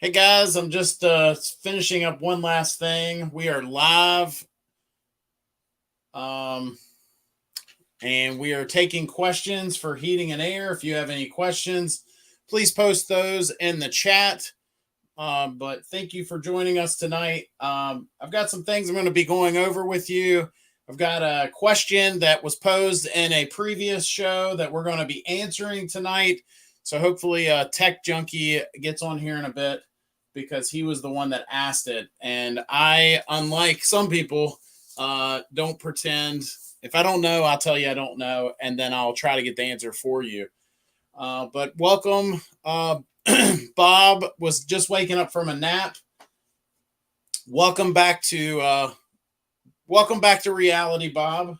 Hey guys, I'm just finishing up one last thing. We are live, um, and we are taking questions for heating and air. If you have any questions, please post those in the chat. But thank you for joining us tonight. I've got some things I'm going to be going over with you. I've got a question that was posed in a previous show that we're going to be answering tonight. So hopefully, Tech Junkie gets on here in a bit because he was the one that asked it. And I, unlike some people, don't pretend. If I don't know, I'll tell you I don't know, and then I'll try to get the answer for you. But welcome. Bob was just waking up from a nap. Welcome back to reality, Bob.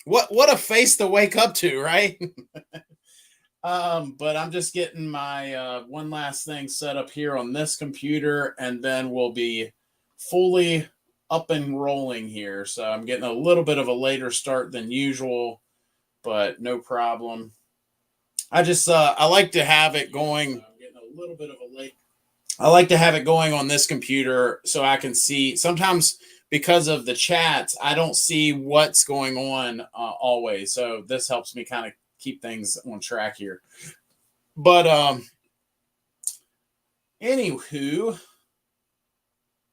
What a face to wake up to, right? But I'm just getting my one last thing set up here on this computer, and then we'll be fully up and rolling here. So I'm getting a little bit of a later start than usual, but no problem. I just I like to have it going. I'm getting a little bit of a late. I like to have it going on this computer so I can see. Sometimes because of the chats, I don't see what's going on always. So this helps me kind of keep things on track here. But anywho,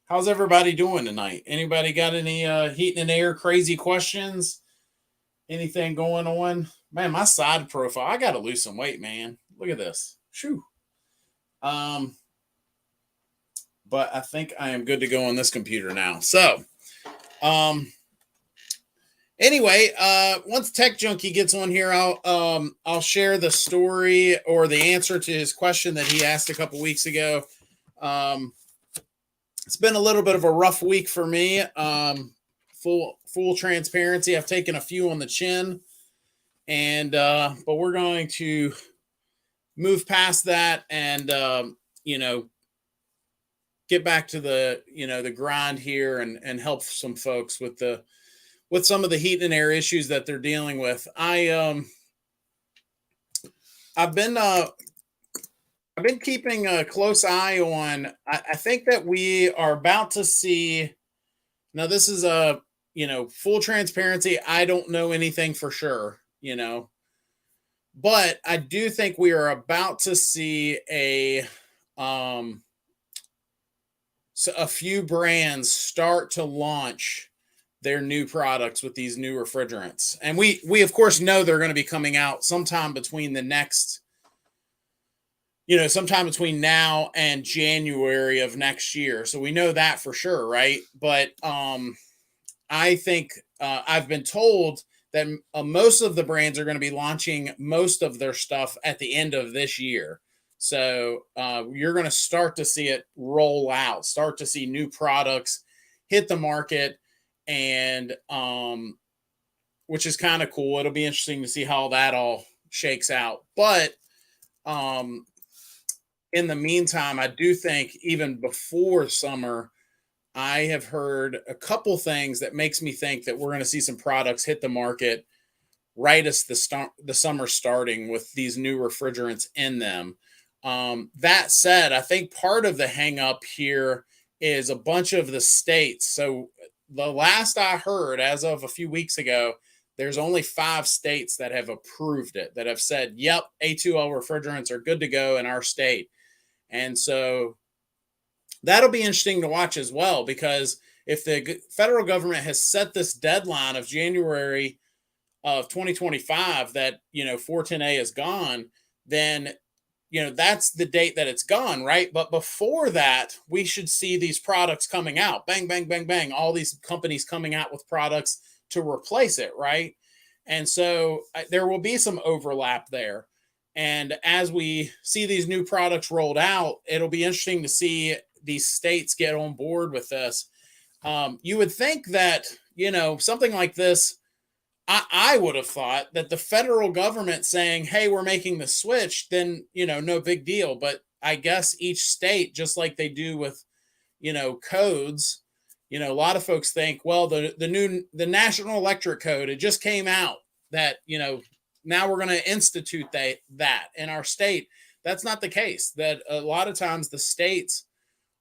how's everybody doing tonight? Anybody got any heating and air crazy questions? Anything going on? Man, my side profile, I got to lose some weight, man. Look at this. Shoo. But I think I am good to go on this computer now. So, anyway, once Tech Junkie gets on here, I'll share the story or the answer to his question that he asked a couple weeks ago. It's been a little bit of a rough week for me. Full transparency, I've taken a few on the chin, and but we're going to move past that and get back to the grind here and help some folks with some of the heat and air issues that they're dealing with. I've been keeping a close eye on. I think that we are about to see. Now, this is a full transparency. I don't know anything for sure, but I do think we are about to see a few brands start to launch their new products with these new refrigerants. And we of course know they're going to be coming out sometime between sometime between now and January of next year. So we know that for sure, right? But I think I've been told that most of the brands are going to be launching most of their stuff at the end of this year. So you're going to start to see it roll out, start to see new products hit the market, and which is kind of cool. It'll be interesting to see how that all shakes out. But in the meantime, I do think even before summer, I have heard a couple things that makes me think that we're going to see some products hit the market right as the summer starting with these new refrigerants in them. That said, I think part of the hang up here is a bunch of the states. So the last I heard, as of a few weeks ago, there's only 5 states that have approved it, that have said, yep, A2L refrigerants are good to go in our state. And so that'll be interesting to watch as well, because if the federal government has set this deadline of January of 2025 that 410A is gone, then that's the date that it's gone, right? But before that, we should see these products coming out. Bang, bang, bang, bang. All these companies coming out with products to replace it, right? And so there will be some overlap there. And as we see these new products rolled out, it'll be interesting to see these states get on board with this. You would think that, something like this, I would have thought that the federal government saying, hey, we're making the switch, then, no big deal. But I guess each state, just like they do with, codes, a lot of folks think, well, the National Electric Code, it just came out that, now we're going to institute that in our state. That's not the case. That a lot of times the states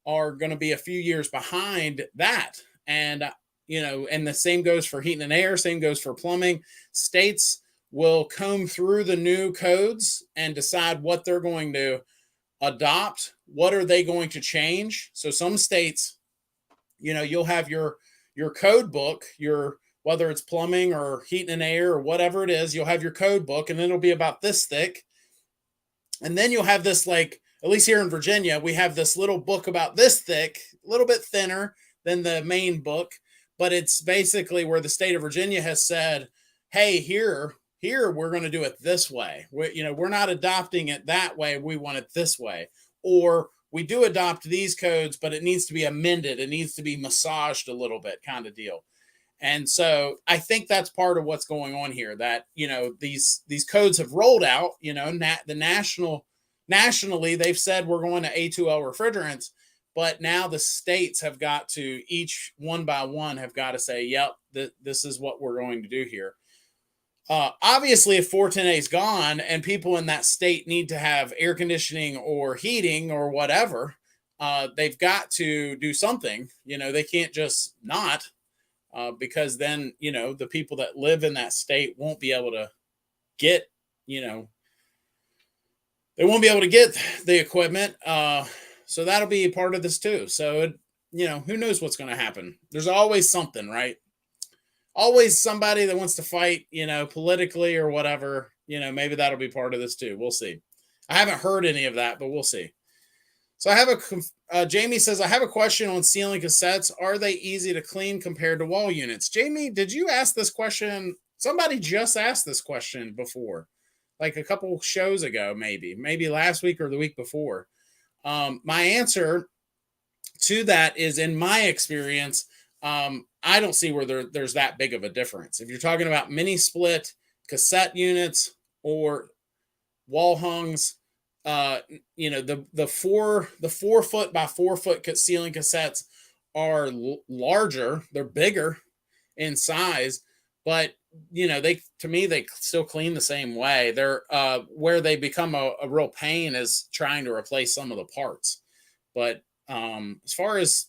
are going to be a few years behind that. And, and the same goes for heating and air, same goes for plumbing. States will comb through the new codes and decide what they're going to adopt. What are they going to change? So some states, you'll have your code book, whether it's plumbing or heating and air or whatever it is, you'll have your code book and it'll be about this thick. And then you'll have this, like, at least here in Virginia, we have this little book about this thick, a little bit thinner than the main book, but it's basically where the state of Virginia has said, hey, here we're going to do it this way. We're not adopting it that way. We want it this way. Or we do adopt these codes, but it needs to be amended. It needs to be massaged a little bit, kind of deal. And so I think that's part of what's going on here, that, these codes have rolled out, nationally, they've said we're going to A2L refrigerants, but now the states have got to, each one by one, have got to say, yep, this is what we're going to do here. Obviously, if 410A is gone and people in that state need to have air conditioning or heating or whatever, they've got to do something. They can't just not. Because then, the people that live in that state won't be able to get, they won't be able to get the equipment. So that'll be a part of this too. So, who knows what's going to happen? There's always something, right? Always somebody that wants to fight, politically or whatever, maybe that'll be part of this too. We'll see. I haven't heard any of that, but we'll see. So I have Jamie says, I have a question on ceiling cassettes. Are they easy to clean compared to wall units? Jamie, did you ask this question? Somebody just asked this question before, like a couple shows ago, maybe last week or the week before. My answer to that is, in my experience, I don't see where there's that big of a difference. If you're talking about mini split cassette units or wall hungs, the 4 foot by 4 foot ceiling cassettes are larger. They're bigger in size, but to me, they still clean the same way. They're where they become a real pain is trying to replace some of the parts. But as far as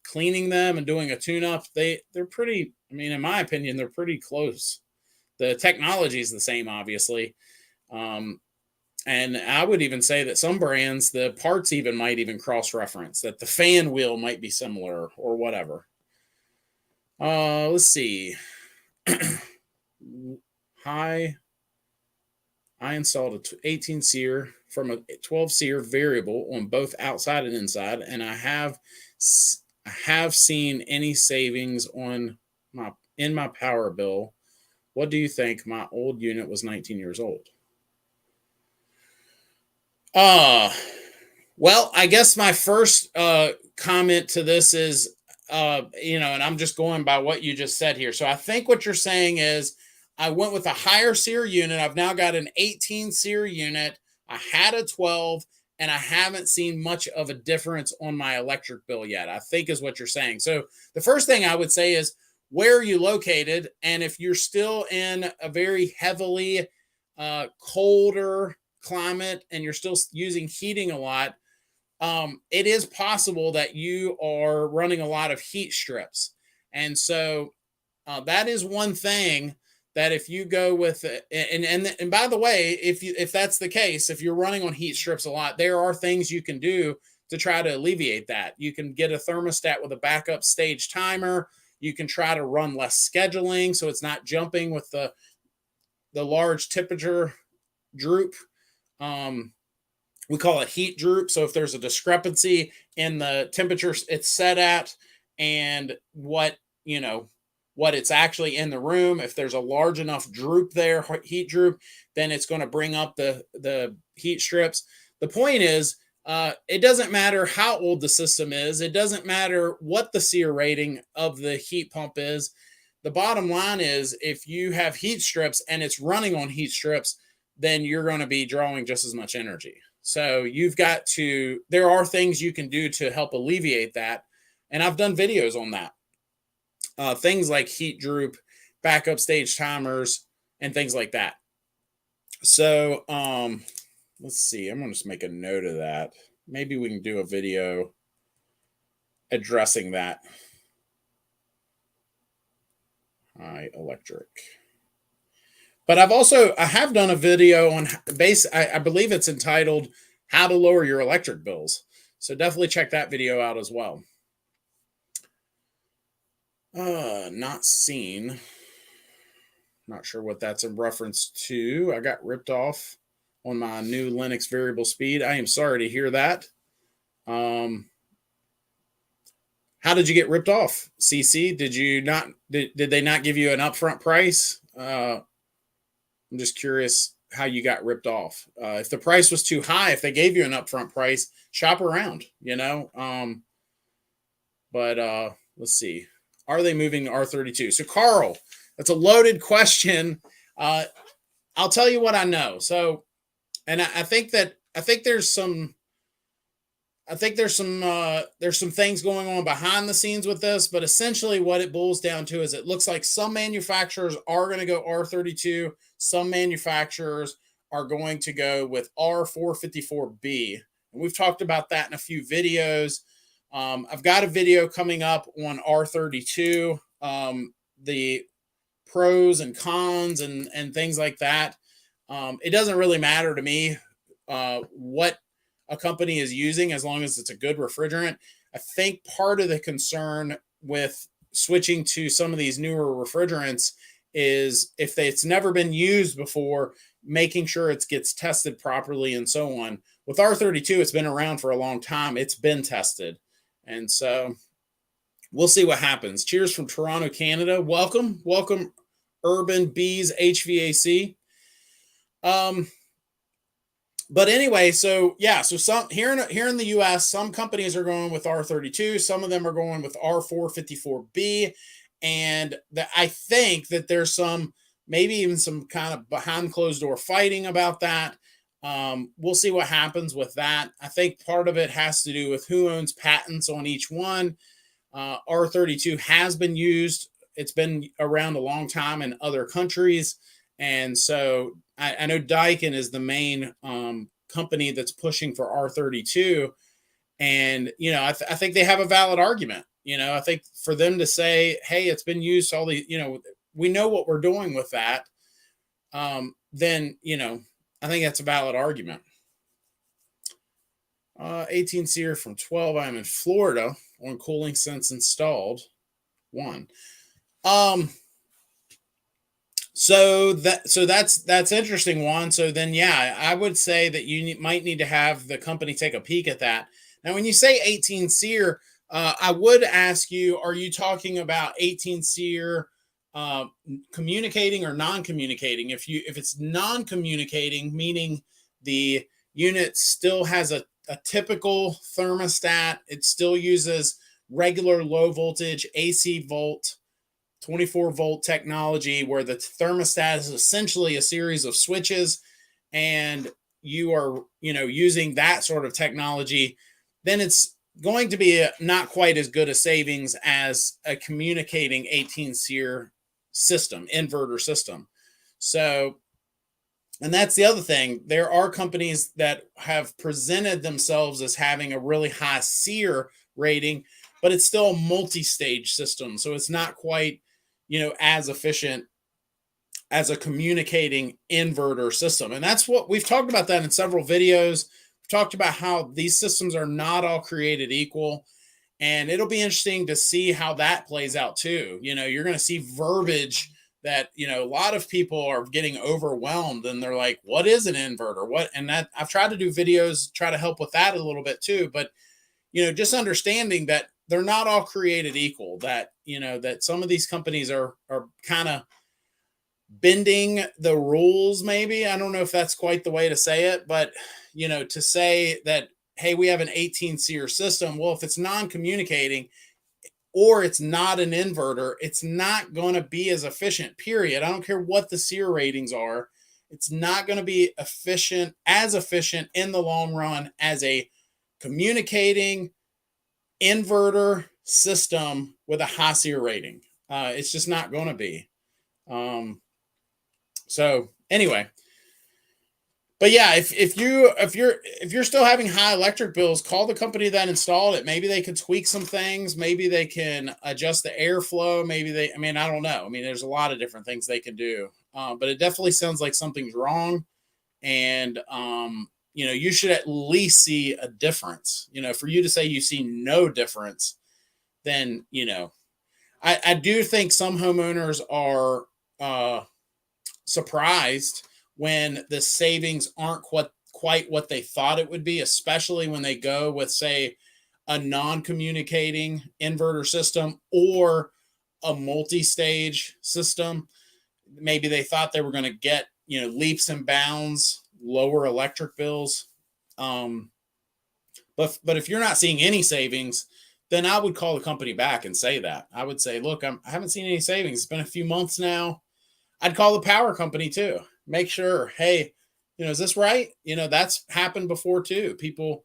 cleaning them and doing a tune-up, they're pretty. I mean, in my opinion, they're pretty close. The technology is the same, obviously. And I would even say that some brands, the parts might even cross-reference, that the fan wheel might be similar or whatever. Let's see. I installed a 18 SEER from a 12 SEER variable on both outside and inside, and I have seen any savings in my power bill. What do you think? My old unit was 19 years old. Well, I guess my first comment to this is, and I'm just going by what you just said here. So I think what you're saying is, I went with a higher SEER unit. I've now got an 18 SEER unit. I had a 12, and I haven't seen much of a difference on my electric bill yet, I think is what you're saying. So the first thing I would say is, where are you located? And if you're still in a very heavily colder climate and you're still using heating a lot, it is possible that you are running a lot of heat strips. And so that is one thing that if you go with it, and by the way, if that's the case, if you're running on heat strips a lot, there are things you can do to try to alleviate that. You can get a thermostat with a backup stage timer. You can try to run less scheduling so it's not jumping with the large temperature droop. We call it heat droop. So if there's a discrepancy in the temperature it's set at and what it's actually in the room, if there's a large enough droop there, heat droop, then it's going to bring up the heat strips. The point is, it doesn't matter how old the system is. It doesn't matter what the SEER rating of the heat pump is. The bottom line is, if you have heat strips and it's running on heat strips, then you're going to be drawing just as much energy. So there are things you can do to help alleviate that. And I've done videos on that. Things like heat droop, backup stage timers, and things like that. So let's see. I'm going to just make a note of that. Maybe we can do a video addressing that. High electric. But I have done a video on I believe it's entitled How to Lower Your Electric Bills. So definitely check that video out as well. Not seen. Not sure what that's in reference to. I got ripped off on my new Linux variable speed. I am sorry to hear that. How did you get ripped off, CC? Did they not give you an upfront price? I'm just curious how you got ripped off. If the price was too high, if they gave you an upfront price, shop around, But let's see. Are they moving to R32? So Carl, that's a loaded question. I'll tell you what I know. So, and I think there's some things going on behind the scenes with this, but essentially what it boils down to is it looks like some manufacturers are going to go R32. Some manufacturers are going to go with R454B. And we've talked about that in a few videos. I've got a video coming up on R32, the pros and cons and things like that. It doesn't really matter to me what a company is using as long as it's a good refrigerant. I think part of the concern with switching to some of these newer refrigerants is if it's never been used before, making sure it gets tested properly and so on. With R32, it's been around for a long time. It's been tested. And so we'll see what happens. Cheers from Toronto, Canada. Welcome. Welcome, Urban Bees HVAC. But anyway, so some here in the US, some companies are going with R32, some of them are going with R454B, and I think that there's maybe even some kind of behind closed door fighting about that. We'll see what happens with that. I think part of it has to do with who owns patents on each one. R32 has been used. It's been around a long time in other countries. And so I know Daikin is the main company that's pushing for R32. And, I think they have a valid argument. I think for them to say, hey, it's been used all the, we know what we're doing with that. Then, I think that's a valid argument. 18 SEER from 12. I'm in Florida on cooling sense installed. 1. So that's interesting, Juan. So then, I would say that you might need to have the company take a peek at that. Now, when you say 18 SEER, I would ask you, are you talking about 18 SEER communicating or non-communicating? If it's non-communicating, meaning the unit still has a typical thermostat, it still uses regular low voltage AC volt 24 volt technology where the thermostat is essentially a series of switches and you are, using that sort of technology, then it's going to be not quite as good a savings as a communicating 18 SEER system, inverter system. So, and that's the other thing. There are companies that have presented themselves as having a really high SEER rating, but it's still a multi-stage system. So it's not quite, as efficient as a communicating inverter system. And that's what we've talked about that in several videos. We've talked about how these systems are not all created equal. And it'll be interesting to see how that plays out too. You're going to see verbiage that, a lot of people are getting overwhelmed and they're like, what is an inverter? And that I've tried to do videos, try to help with that a little bit too. But, just understanding that they're not all created equal, that, that some of these companies are kind of bending the rules. Maybe, I don't know if that's quite the way to say it, but, to say that, hey, we have an 18 SEER system. Well, if it's non-communicating or it's not an inverter, it's not going to be as efficient, period. I don't care what the SEER ratings are. It's not going to be as efficient in the long run as a communicating inverter system with a high SEER rating. It's just not going to be. So anyway, But yeah, if you're still having high electric bills, call the company that installed it. Maybe they could tweak some things. Maybe they can adjust the airflow. Maybe they, I mean, I don't know. I mean, there's a lot of different things they can do. But it definitely sounds like something's wrong. And you should at least see a difference. For you to say you see no difference, then I do think some homeowners are surprised when the savings aren't quite what they thought it would be, especially when they go with, say, a non-communicating inverter system or a multi-stage system. Maybe they thought they were going to get, leaps and bounds, lower electric bills. But if you're not seeing any savings, then I would call the company back and say that. I would say, look, I haven't seen any savings. It's been a few months now. I'd call the power company too. Make sure, hey, is this right? That's happened before too. People,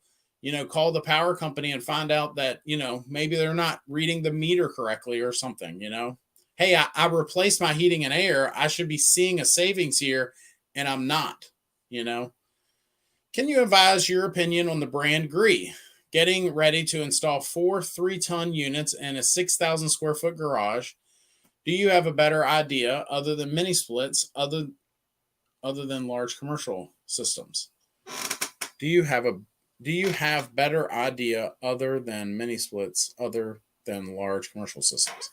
call the power company and find out that, maybe they're not reading the meter correctly or something, Hey, I replaced my heating and air. I should be seeing a savings here, and I'm not, Can you advise your opinion on the brand Gree? Getting ready to install 4 3-ton units in a 6,000 square foot garage. Do you have a better idea other than mini splits, other than large commercial systems? Do you have better idea other than mini splits, other than large commercial systems?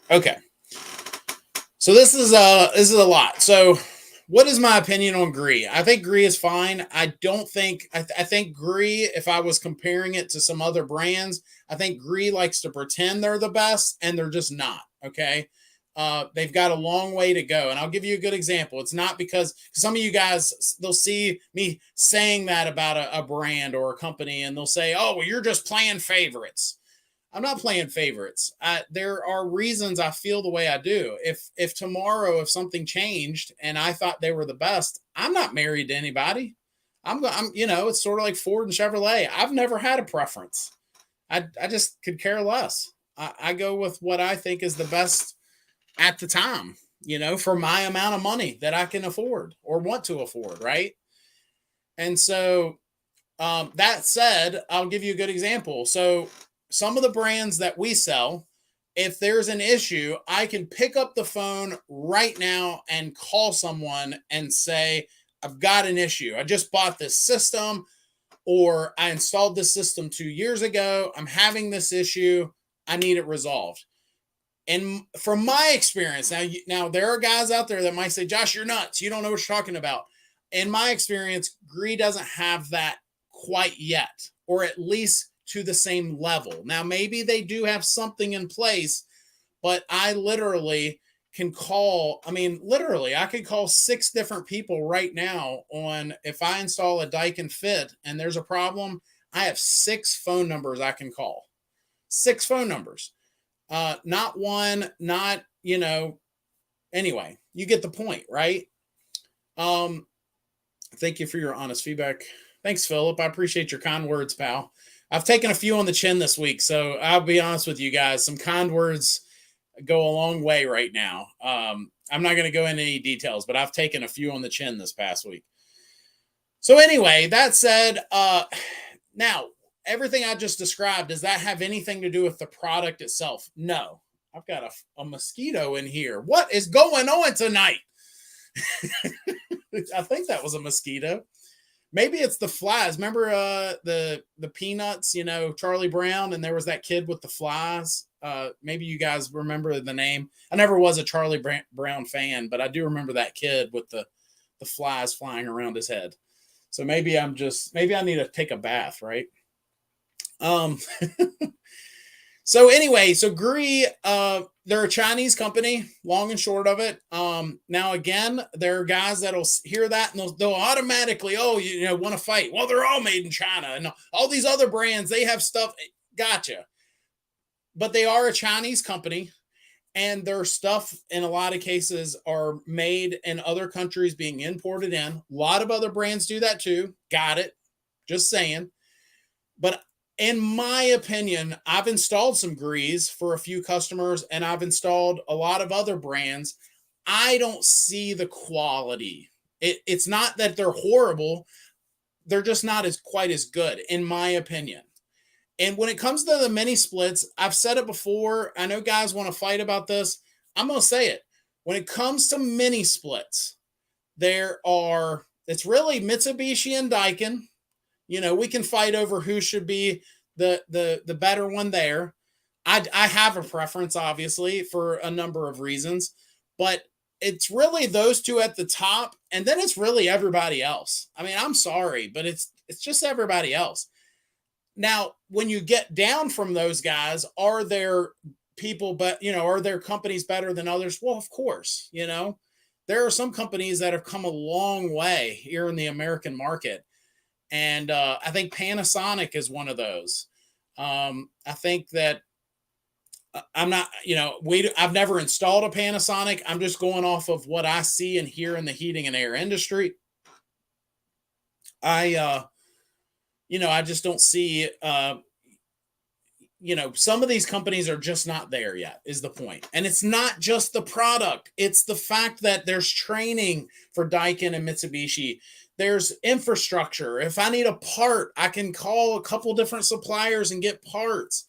Okay. So this is a lot. So what is my opinion on Gree? I think Gree is fine. I think Gree, if I was comparing it to some other brands, I think Gree likes to pretend they're the best, and they're just not. Okay. They've got a long way to go. And I'll give you a good example. It's not because some of you guys, they'll see me saying that about a brand or a company, and they'll say, oh, well, you're just playing favorites. I'm not playing favorites. There are reasons I feel the way I do. If tomorrow, if something changed and I thought they were the best, I'm not married to anybody. It's sort of like Ford and Chevrolet. I've never had a preference. I just could care less. I go with what I think is the best at the time, for my amount of money that I can afford or want to afford. Right. And so that said, I'll give you a good example. So some of the brands that we sell, if there's an issue, I can pick up the phone right now and call someone and say, I've got an issue. I just bought this system, or I installed this system 2 years ago. I'm having this issue. I need it resolved. And from my experience, now there are guys out there that might say, Josh, you're nuts. You don't know what you're talking about. In my experience, Gree doesn't have that quite yet, or at least to the same level. Now, maybe they do have something in place, but I literally can call, I could call 6 different people right now on, if I install a Daikin fit and there's a problem, I have 6 phone numbers I can call. 6 phone numbers. Not one, not, anyway, you get the point, right? Thank you for your honest feedback. Thanks, Philip. I appreciate your kind words, pal. I've taken a few on the chin this week, so I'll be honest with you guys. Some kind words go a long way right now. I'm not going to go into any details, but I've taken a few on the chin this past week. So anyway, that said, now, everything I just described, does that have anything to do with the product itself? No. I've got a mosquito in here. What is going on tonight? I think that was a mosquito. Maybe it's the flies. Remember the Peanuts, Charlie Brown, and there was that kid with the flies. Maybe you guys remember the name. I never was a Charlie Brown fan, but I do remember that kid with the flies flying around his head. So maybe I need to take a bath, right? So anyway, so Gree, they're a Chinese company, long and short of it. Now again, there are guys that'll hear that and they'll automatically, want to fight. Well, they're all made in China, and all these other brands, they have stuff. Gotcha. But they are a Chinese company, and their stuff in a lot of cases are made in other countries being imported in. A lot of other brands do that too. Got it. Just saying. But in my opinion, I've installed some Grees for a few customers, and I've installed a lot of other brands. I don't see the quality It's not that they're horrible. They're just not as quite as good, in my opinion. And when it comes to the mini splits, I've said it before. I know guys want to fight about this. I'm going to say it. When it comes to mini splits, it's really Mitsubishi and Daikin. We can fight over who should be the better one there. I have a preference, obviously, for a number of reasons, but it's really those two at the top, and then it's really everybody else. I mean, I'm sorry, but it's just everybody else. Now, when you get down from those guys, are there people, but are there companies better than others? Well, of course, there are some companies that have come a long way here in the American market. And I think Panasonic is one of those. I think that I'm not, I've never installed a Panasonic. I'm just going off of what I see and hear in the heating and air industry. I just don't see, some of these companies are just not there yet, is the point. And it's not just the product. It's the fact that there's training for Daikin and Mitsubishi. There's infrastructure. If I need a part, I can call a couple different suppliers and get parts,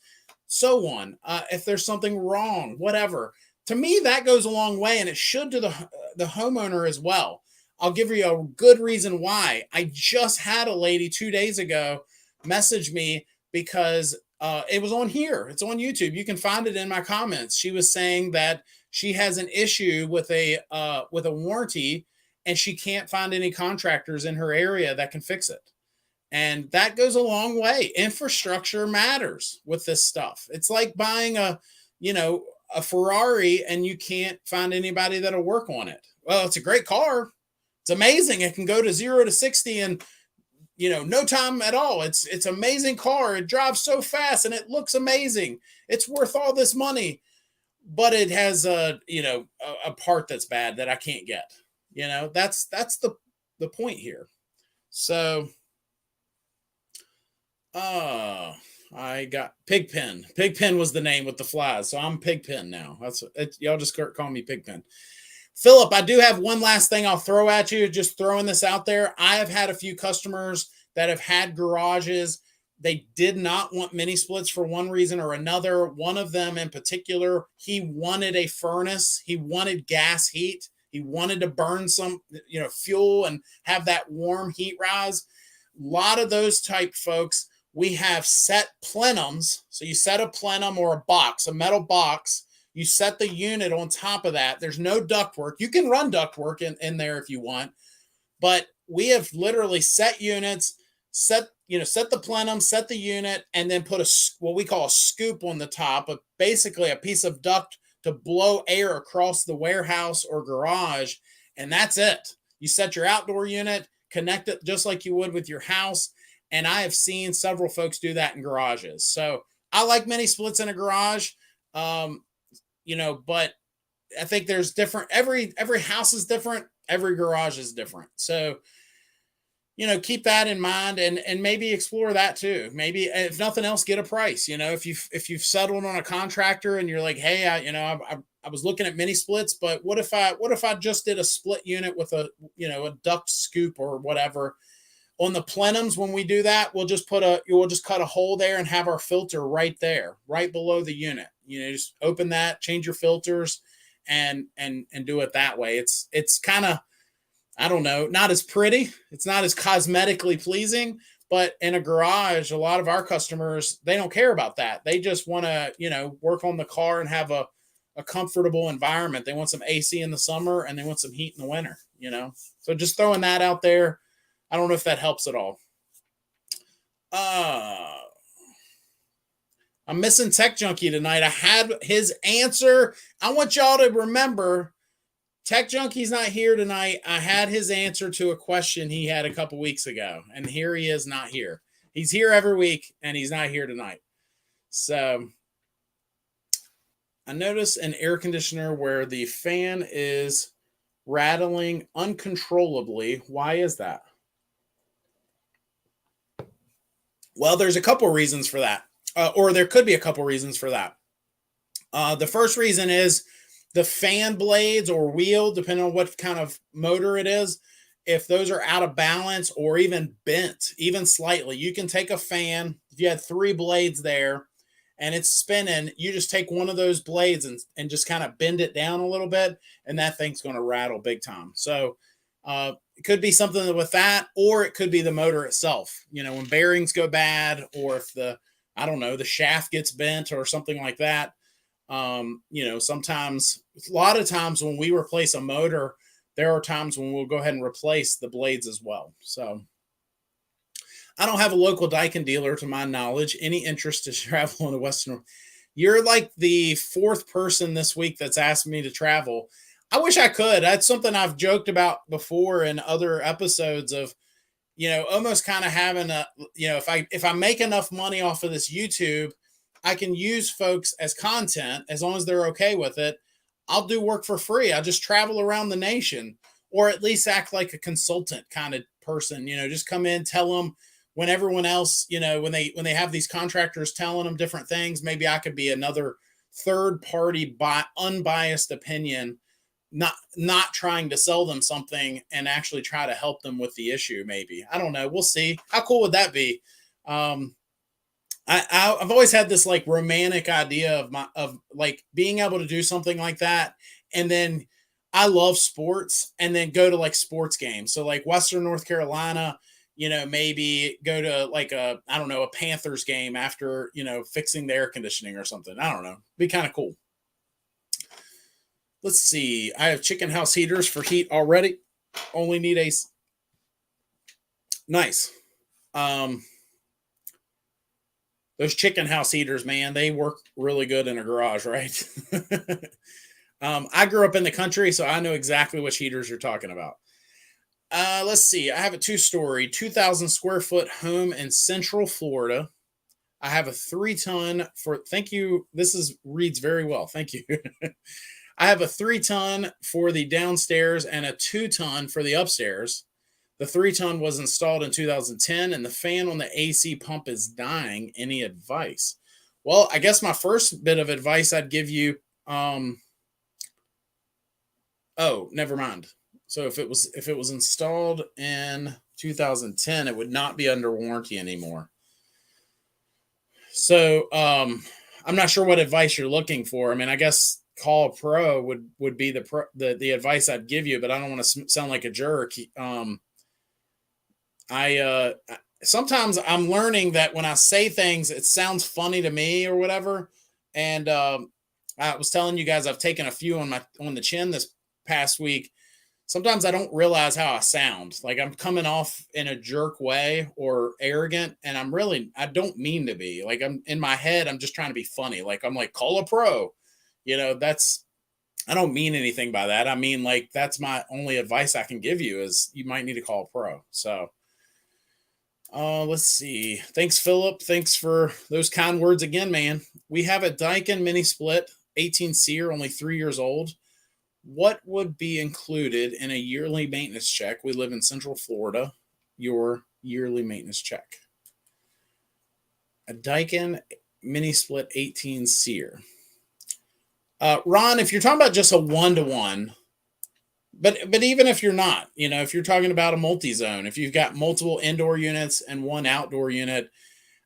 so on. If there's something wrong, whatever. To me, that goes a long way, and it should to the homeowner as well. I'll give you a good reason why. I just had a lady 2 days ago message me because it was on here. It's on YouTube. You can find it in my comments. She was saying that she has an issue with a warranty, and she can't find any contractors in her area that can fix it. And that goes a long way. Infrastructure matters with this stuff. It's like buying a Ferrari and you can't find anybody that'll work on it. Well, it's a great car. It's amazing. It can go to 0 to 60 in, no time at all. It's an amazing car. It drives so fast and it looks amazing. It's worth all this money, but it has a part that's bad that I can't get. That's the point here. So, I got Pigpen. Pigpen was the name with the flies, so I'm Pigpen now. Y'all just call me Pigpen. Philip, I do have one last thing I'll throw at you, just throwing this out there. I have had a few customers that have had garages. They did not want mini splits for one reason or another. One of them in particular, he wanted a furnace. He wanted gas heat. He wanted to burn some, fuel and have that warm heat rise. A lot of those type folks, we have set plenums. So you set a plenum or a metal box. You set the unit on top of that. There's no ductwork. You can run ductwork in there if you want, but we have literally set units, set the plenum, set the unit, and then put what we call a scoop on the top, basically a piece of duct to blow air across the warehouse or garage. And that's it. You set your outdoor unit, connect it just like you would with your house. And I have seen several folks do that in garages. So I like mini splits in a garage. But I think there's different, every house is different. Every garage is different. So, keep that in mind and maybe explore that too. Maybe if nothing else, get a price, if you've settled on a contractor and you're like, hey, I was looking at mini splits, but what if I just did a split unit with a duct scoop or whatever on the plenums? When we do that, we'll just cut a hole there and have our filter right there, right below the unit. Just open that, change your filters and do it that way. It's kind of, I don't know, not as pretty. It's not as cosmetically pleasing, but in a garage, a lot of our customers, they don't care about that. They just want to, work on the car and have a comfortable environment. They want some AC in the summer and they want some heat in the winter, So just throwing that out there. I don't know if that helps at all. I'm missing Tech Junkie tonight. I had his answer. I want y'all to remember, Tech Junkie's not here tonight. I had his answer to a question he had a couple weeks ago, and here he is not here. He's here every week, and he's not here tonight. So I noticed an air conditioner where the fan is rattling uncontrollably. Why is that? Well, there's a couple reasons for that, or there could be a couple reasons for that. The first reason is the fan blades or wheel, depending on what kind of motor it is if those are out of balance or even bent, even slightly, you can take a fan. If you had 3 blades there and it's spinning, you just take one of those blades and just kind of bend it down a little bit, and that thing's going to rattle big time. So it could be something with that, or it could be the motor itself. When bearings go bad, or if I don't know, the shaft gets bent or something like that. Sometimes, a lot of times when we replace a motor, there are times when we'll go ahead and replace the blades as well. So I don't have a local Daikin dealer to my knowledge. Any interest to travel in the Western? You're like the 4th person this week that's asked me to travel. I wish I could. That's something I've joked about before in other episodes of, almost kind of having if I make enough money off of this YouTube, I can use folks as content as long as they're okay with it. I'll do work for free. I'll just travel around the nation, or at least act like a consultant kind of person, just come in, tell them when everyone else, when they have these contractors telling them different things, maybe I could be another third party unbiased opinion, not trying to sell them something and actually try to help them with the issue. Maybe, I don't know. We'll see. How cool would that be? I've always had this like romantic idea of like being able to do something like that. And then I love sports, and then go to like sports games. So like Western North Carolina, maybe go to like a Panthers game after, fixing the air conditioning or something. I don't know. Be kind of cool. Let's see. I have chicken house heaters for heat already. Only need a nice. Those chicken house heaters, man, they work really good in a garage, right? I grew up in the country, so I know exactly which heaters you're talking about. Let's see. I have a 2-story, 2,000 square foot home in Central Florida. I have a 3-ton thank you. Reads very well. Thank you. I have a 3-ton for the downstairs and a 2-ton for the upstairs. The 3-ton was installed in 2010, and the fan on the AC pump is dying. Any advice? Well, I guess my first bit of advice I'd give you, oh, never mind. So if it was installed in 2010, it would not be under warranty anymore. So I'm not sure what advice you're looking for. I mean, I guess call a pro would be the advice I'd give you, but I don't want to sound like a jerk. Sometimes I'm learning that when I say things, it sounds funny to me or whatever. And I was telling you guys, I've taken a few on the chin this past week. Sometimes I don't realize how I sound. Like I'm coming off in a jerk way or arrogant, and I don't mean to be. Like I'm in my head, I'm just trying to be funny. Like I'm like, call a pro. I don't mean anything by that. I mean, like, that's my only advice I can give you is you might need to call a pro. So let's see. Thanks, Philip. Thanks for those kind words again, man. We have a Daikin mini split, 18 SEER, only 3 years old. What would be included in a yearly maintenance check? We live in Central Florida. Your yearly maintenance check. A Daikin mini split 18 SEER. Ron, if you're talking about just a 1-to-1, but even if you're not, if you're talking about a multi-zone, if you've got multiple indoor units and one outdoor unit,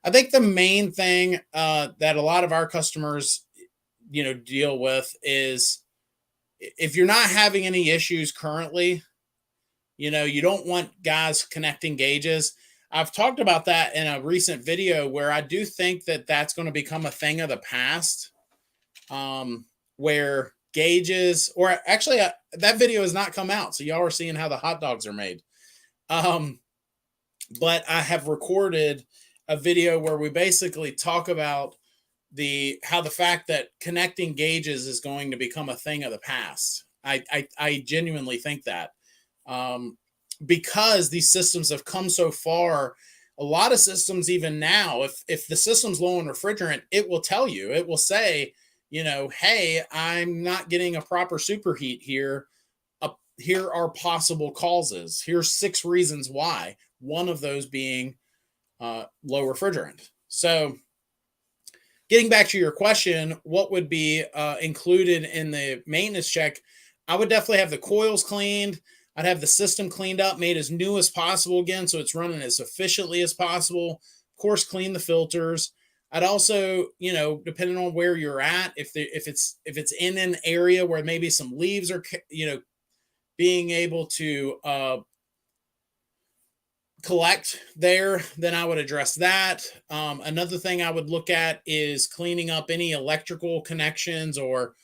I think the main thing that a lot of our customers, deal with is if you're not having any issues currently, you don't want guys connecting gauges. I've talked about that in a recent video where I do think that that's going to become a thing of the past, where gauges, or actually that video has not come out. So y'all are seeing how the hot dogs are made. But I have recorded a video where we basically talk about how the fact that connecting gauges is going to become a thing of the past. I genuinely think that, because these systems have come so far. A lot of systems, even now, if the system's low on refrigerant, it will tell you, it will say, hey, I'm not getting a proper superheat here. Here are possible causes. Here's 6 reasons why. One of those being low refrigerant. So getting back to your question, what would be included in the maintenance check? I would definitely have the coils cleaned. I'd have the system cleaned up, made as new as possible again, so it's running as efficiently as possible. Of course, clean the filters. I'd also, depending on where you're at, if it's in an area where maybe some leaves are, being able to collect there, then I would address that. Another thing I would look at is cleaning up any electrical connections or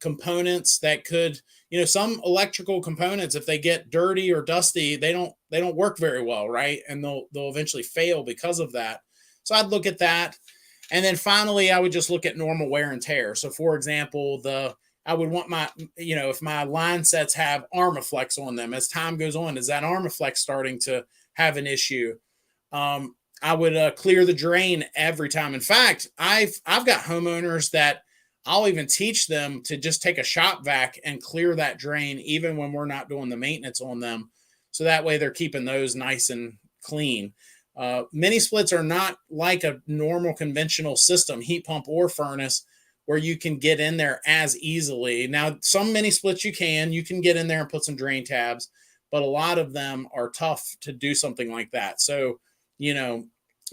components that could, some electrical components, if they get dirty or dusty, they don't work very well, right? And they'll eventually fail because of that. So I'd look at that. And then finally, I would just look at normal wear and tear. So for example, I would want if my line sets have Armaflex on them, as time goes on, is that Armaflex starting to have an issue? I would clear the drain every time. In fact, I've got homeowners that I'll even teach them to just take a shop vac and clear that drain, even when we're not doing the maintenance on them. So that way they're keeping those nice and clean. Mini splits are not like a normal conventional system, heat pump or furnace, where you can get in there as easily. Now, some mini splits you can get in there and put some drain tabs, but a lot of them are tough to do something like that. So,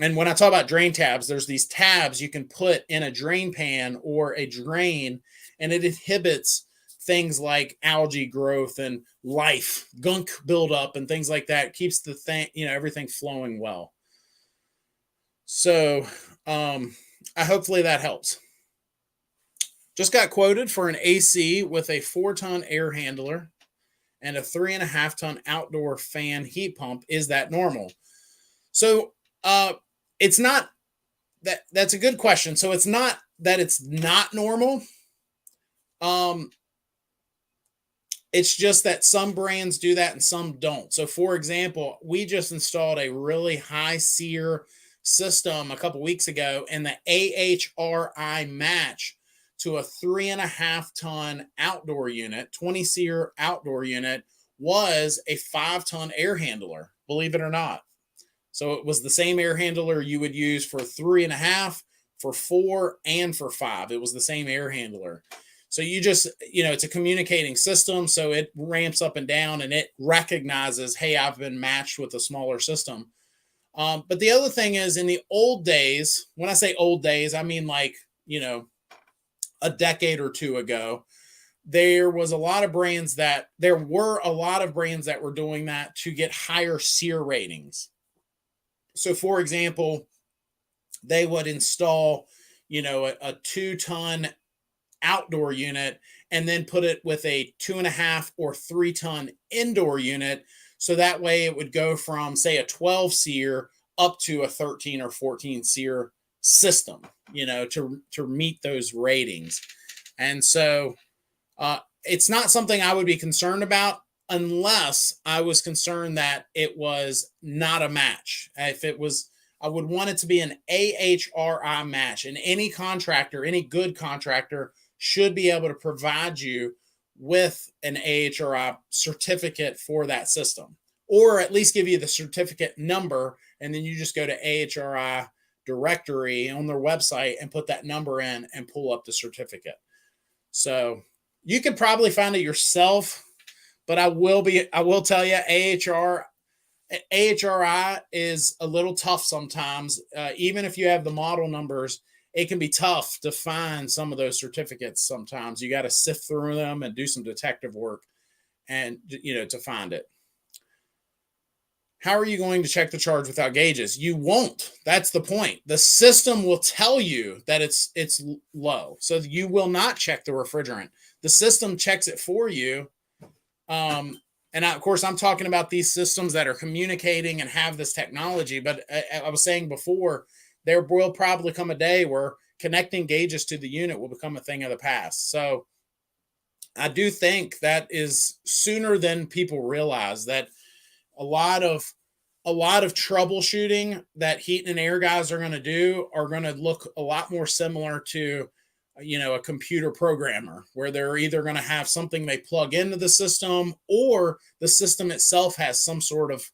and when I talk about drain tabs, there's these tabs you can put in a drain pan or a drain, and it inhibits things like algae growth and life, gunk buildup, and things like that. It keeps the thing, everything flowing well. So, hopefully that helps. Just got quoted for an AC with a 4-ton air handler and a 3.5-ton outdoor fan heat pump. Is that normal? So, it's not that's a good question. So it's not that it's not normal. It's just that some brands do that and some don't. So for example, we just installed a really high SEER system a couple weeks ago, and the AHRI match to a 3.5-ton outdoor unit, 20 SEER outdoor unit, was a 5-ton air handler, believe it or not. So it was the same air handler you would use for 3.5, for 4, and for 5. It was the same air handler. So you just, it's a communicating system. So it ramps up and down, and it recognizes, hey, I've been matched with a smaller system. But the other thing is, in the old days, when I say old days, I mean like, a decade or two ago, there were a lot of brands that were doing that to get higher SEER ratings. So for example, they would install, a 2-ton outdoor unit and then put it with a 2.5 or 3-ton indoor unit. So that way it would go from, say, a 12 SEER up to a 13 or 14 SEER system, to meet those ratings. And so it's not something I would be concerned about, unless I was concerned that it was not a match. If it was, I would want it to be an AHRI match. And any good contractor should be able to provide you with an AHRI certificate for that system, or at least give you the certificate number. And then you just go to AHRI directory on their website and put that number in and pull up the certificate. So you could probably find it yourself, but I will tell you, AHRI is a little tough sometimes. Even if you have the model numbers, it can be tough to find some of those certificates. Sometimes you got to sift through them and do some detective work and, to find it. How are you going to check the charge without gauges? You won't. That's the point. The system will tell you that it's low. So you will not check the refrigerant. The system checks it for you. And of course, I'm talking about these systems that are communicating and have this technology. But I was saying before, there will probably come a day where connecting gauges to the unit will become a thing of the past. So I do think that is sooner than people realize, that a lot of troubleshooting that heat and air guys are going to do are going to look a lot more similar to, a computer programmer, where they're either going to have something they plug into the system, or the system itself has some sort of,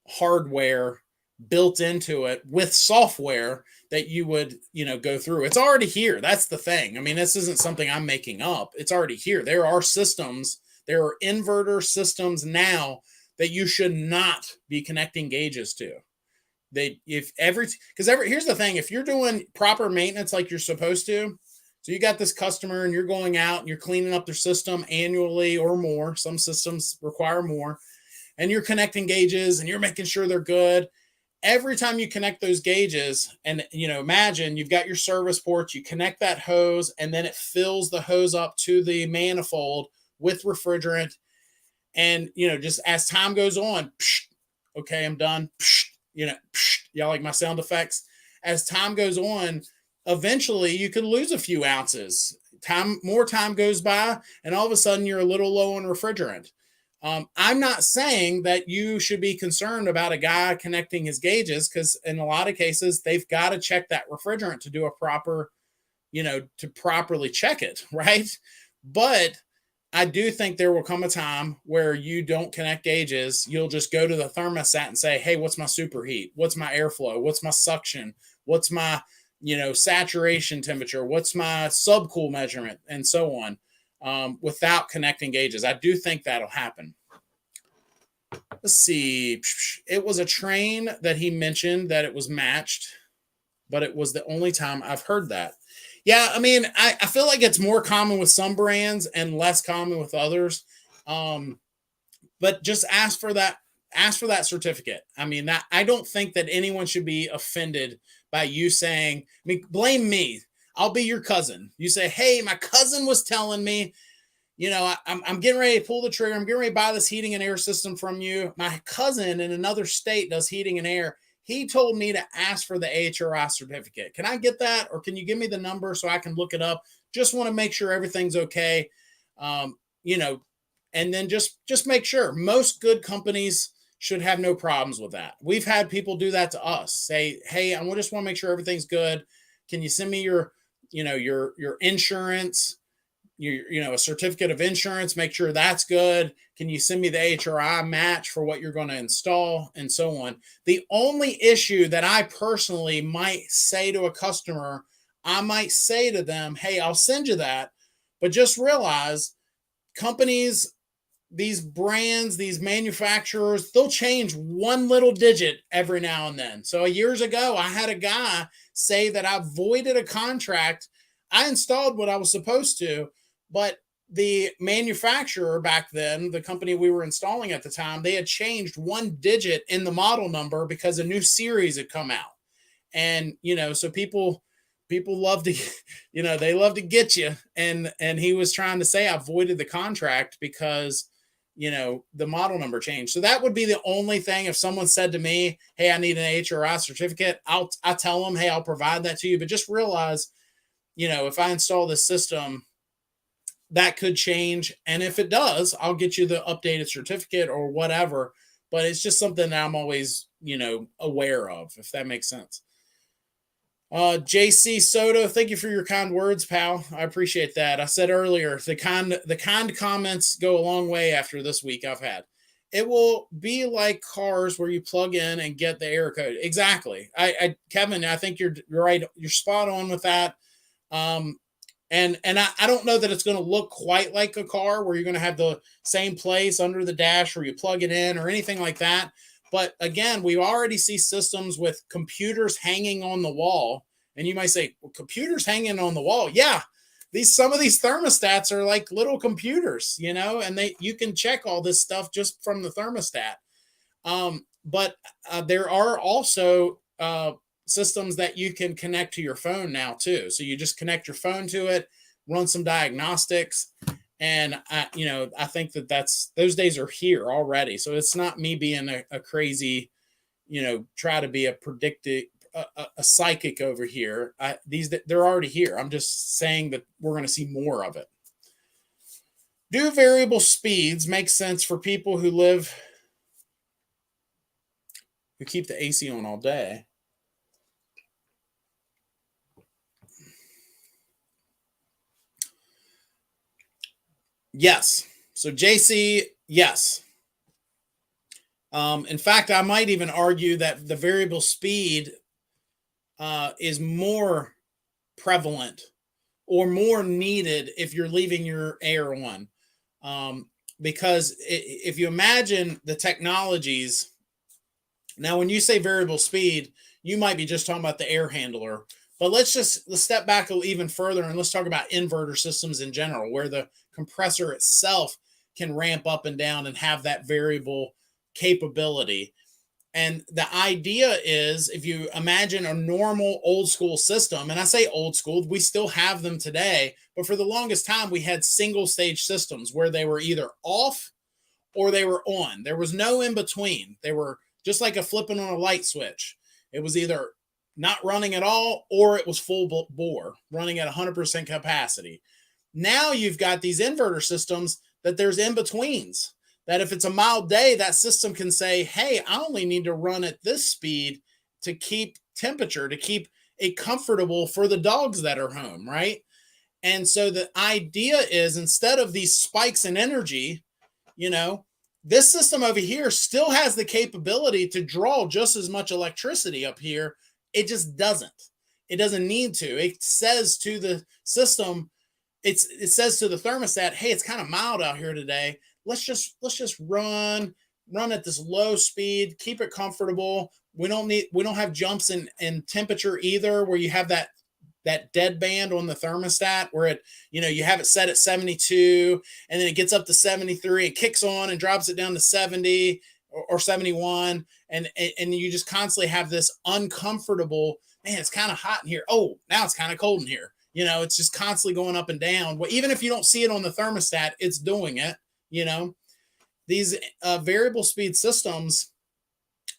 hardware built into it with software that you would, go through. It's already here. That's the thing. I mean, this isn't something I'm making up. It's already here. There are systems There are inverter systems now that you should not be connecting gauges to. Here's the thing, if you're doing proper maintenance like you're supposed to, so you got this customer and you're going out and you're cleaning up their system annually or more, some systems require more, and you're connecting gauges and you're making sure they're good. Every time you connect those gauges, and imagine you've got your service ports, you connect that hose, and then it fills the hose up to the manifold with refrigerant. And just as time goes on, okay, I'm done. Y'all like my sound effects? As time goes on, eventually you could lose a few ounces. More time goes by, and all of a sudden you're a little low on refrigerant. I'm not saying that you should be concerned about a guy connecting his gauges, because in a lot of cases they've got to check that refrigerant to do a proper, to properly check it, right? But I do think there will come a time where you don't connect gauges. You'll just go to the thermostat and say, hey, what's my superheat? What's my airflow? What's my suction? What's my, saturation temperature? What's my subcool measurement? And so on, without connecting gauges. I do think that'll happen. Let's see. It was a train that he mentioned that it was matched, but it was the only time I've heard that. Yeah, I mean, I feel like it's more common with some brands and less common with others. But just ask for that certificate. I mean, that I don't think that anyone should be offended by you saying, blame me. I'll be your cousin. You say, hey, my cousin was telling me, I'm getting ready to pull the trigger. I'm getting ready to buy this heating and air system from you. My cousin in another state does heating and air. He told me to ask for the AHRI certificate. Can I get that? Or can you give me the number so I can look it up? Just want to make sure everything's okay. And then just make sure. Most good companies should have no problems with that. We've had people do that to us. Say, hey, I just want to make sure everything's good. Can you send me your insurance? A certificate of insurance, make sure that's good. Can you send me the HRI match for what you're going to install, and so on. The only issue that I personally might say to a customer, I might say to them, hey, I'll send you that, but just realize companies, these brands, these manufacturers, they'll change one little digit every now and then. So years ago, I had a guy say that I voided a contract. I installed what I was supposed to, but the manufacturer back then, the company we were installing at the time, they had changed one digit in the model number because a new series had come out. And, so people love to, they love to get you. And he was trying to say I voided the contract because, the model number changed. So that would be the only thing. If someone said to me, hey, I need an HRI certificate, I'll tell them, hey, I'll provide that to you. But just realize, if I install this system, that could change. And if it does, I'll get you the updated certificate or whatever. But it's just something that I'm always, aware of, if that makes sense. JC Soto, thank you for your kind words, pal. I appreciate that. I said earlier, the kind comments go a long way after this week I've had. It will be like cars where you plug in and get the error code. Exactly. Kevin, I think you're right. You're spot on with that. And I don't know that it's going to look quite like a car where you're going to have the same place under the dash where you plug it in or anything like that. But again, we already see systems with computers hanging on the wall. And you might say, well, computers hanging on the wall. Yeah, some of these thermostats are like little computers, and you can check all this stuff just from the thermostat. But there are also systems that you can connect to your phone now too. So you just connect your phone to it, run some diagnostics. And I think those days are here already. So it's not me being a crazy, try to be a psychic over here. They're already here. I'm just saying that we're going to see more of it. Do variable speeds make sense for people who keep the AC on all day? Yes. So JC, yes. In fact, I might even argue that the variable speed is more prevalent or more needed if you're leaving your air on. because if you imagine the technologies, now when you say variable speed, you might be just talking about the air handler. But let's step back even further and let's talk about inverter systems in general, where the compressor itself can ramp up and down and have that variable capability. And the idea is, if you imagine a normal old school system, and I say old school, we still have them today, but for the longest time, we had single stage systems where they were either off or they were on. There was no in between. They were just like a flipping on a light switch. It was either not running at all or it was full bore, running at 100% capacity. Now you've got these inverter systems that there's in betweens, that if it's a mild day, that system can say, hey, I only need to run at this speed to keep temperature, to keep it comfortable for the dogs that are home, right? And so the idea is, instead of these spikes in energy, this system over here still has the capability to draw just as much electricity up here. It just doesn't. It doesn't need to. It says to the system, it says to the thermostat, hey, it's kind of mild out here today. Let's just run at this low speed, keep it comfortable. We don't have jumps in temperature either, where you have that dead band on the thermostat where it, you have it set at 72 and then it gets up to 73 and kicks on and drops it down to 70 or 71. And you just constantly have this uncomfortable, man, it's kind of hot in here. Oh, now it's kind of cold in here. It's just constantly going up and down. Well, even if you don't see it on the thermostat, it's doing it. These variable speed systems,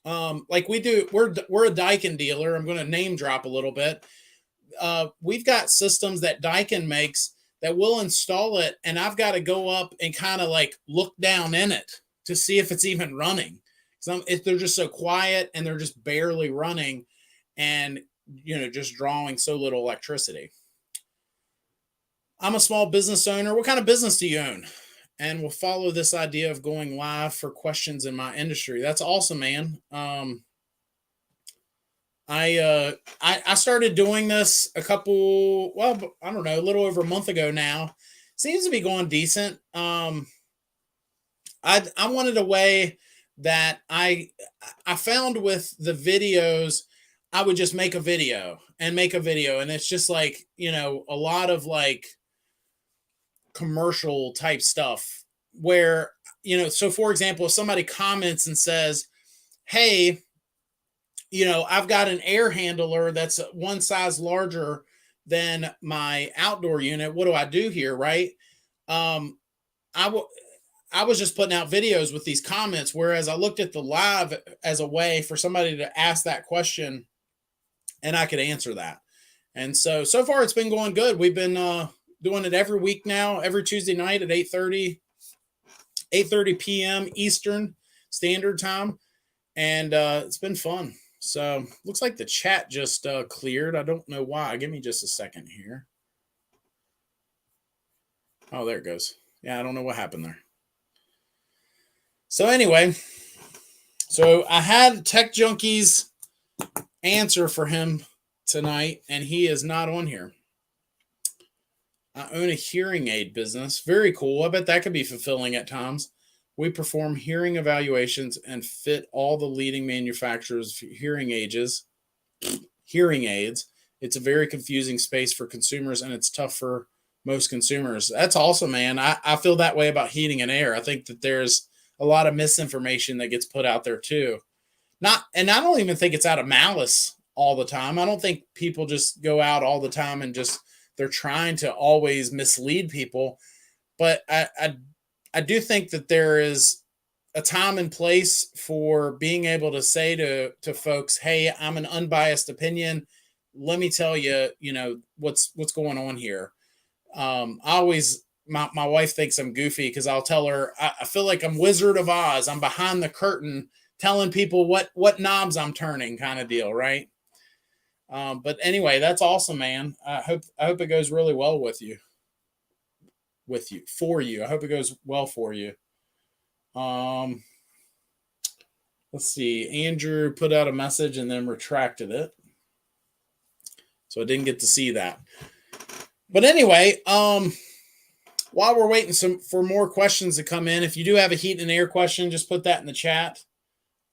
like we do, we're a Daikin dealer. I'm going to name drop a little bit. We've got systems that Daikin makes that will install it, and I've got to go up and kind of like look down in it to see if it's even running. If they're just so quiet and they're just barely running, and just drawing so little electricity. I'm a small business owner. What kind of business do you own? And we'll follow this idea of going live for questions in my industry. That's awesome, man. I started doing this a little over a month ago now. Seems to be going decent. I wanted a way that I found with the videos, I would just make a video. And it's just like, a lot of like commercial type stuff where, so for example, if somebody comments and says, hey, I've got an air handler that's one size larger than my outdoor unit. What do I do here? Right. I was just putting out videos with these comments, whereas I looked at the live as a way for somebody to ask that question and I could answer that. And so far it's been going good. We've been doing it every week now, every Tuesday night at 8:30 p.m. Eastern Standard Time. And it's been fun. So looks like the chat just cleared. I don't know why. Give me just a second here. Oh, there it goes. Yeah, I don't know what happened there. So anyway, I had Tech Junkie's answer for him tonight, and he is not on here. I own a hearing aid business. Very cool. I bet that could be fulfilling at times. We perform hearing evaluations and fit all the leading manufacturers' hearing aids. It's a very confusing space for consumers, and it's tough for most consumers. That's awesome, man. I feel that way about heating and air. I think that there's a lot of misinformation that gets put out there too. And I don't even think it's out of malice all the time. I don't think people just go out all the time and they're trying to always mislead people. But I do think that there is a time and place for being able to say to folks, hey, I'm an unbiased opinion. Let me tell you, what's going on here. My wife thinks I'm goofy because I'll tell her, I feel like I'm Wizard of Oz. I'm behind the curtain telling people what knobs I'm turning, kind of deal. Right. But anyway, that's awesome, man. I hope it goes really well for you. I hope it goes well for you. Let's see. Andrew put out a message and then retracted it. So I didn't get to see that. But anyway, while we're waiting for more questions to come in, if you do have a heat and air question, just put that in the chat.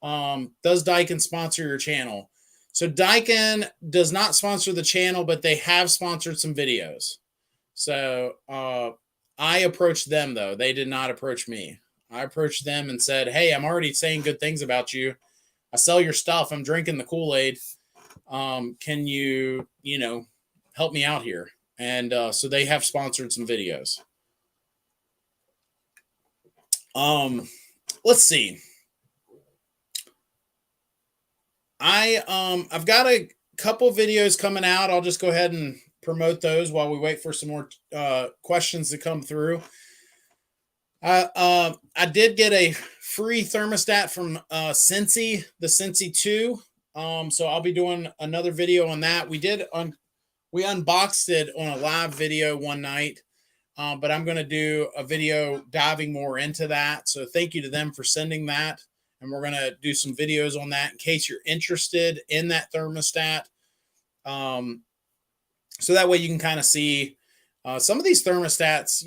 Does Daikin sponsor your channel? So Daikin does not sponsor the channel, but they have sponsored some videos. So I approached them, though. They did not approach me. I approached them and said, hey, I'm already saying good things about you. I sell your stuff. I'm drinking the Kool-Aid. Can you, help me out here? And so they have sponsored some videos. Let's see. I've got a couple videos coming out. I'll just go ahead and promote those while we wait for some more questions to come through. I did get a free thermostat from Sensi, the Sensi 2. So I'll be doing another video on that. We unboxed it on a live video one night, but I'm going to do a video diving more into that. So thank you to them for sending that. And we're going to do some videos on that in case you're interested in that thermostat. So that way you can kind of see some of these thermostats,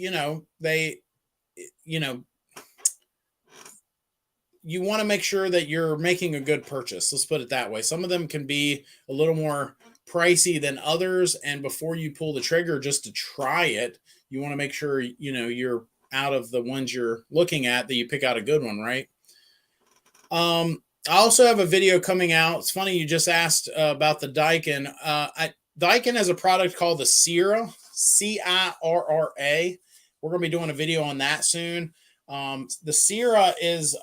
you want to make sure that you're making a good purchase. Let's put it that way. Some of them can be a little more pricey than others. And before you pull the trigger just to try it, you want to make sure, you're out of the ones you're looking at, that you pick out a good one, right? I also have a video coming out. It's funny you just asked about the Daikin. Daikin has a product called the SEER, CIRRA. We're going to be doing a video on that soon. The SEER is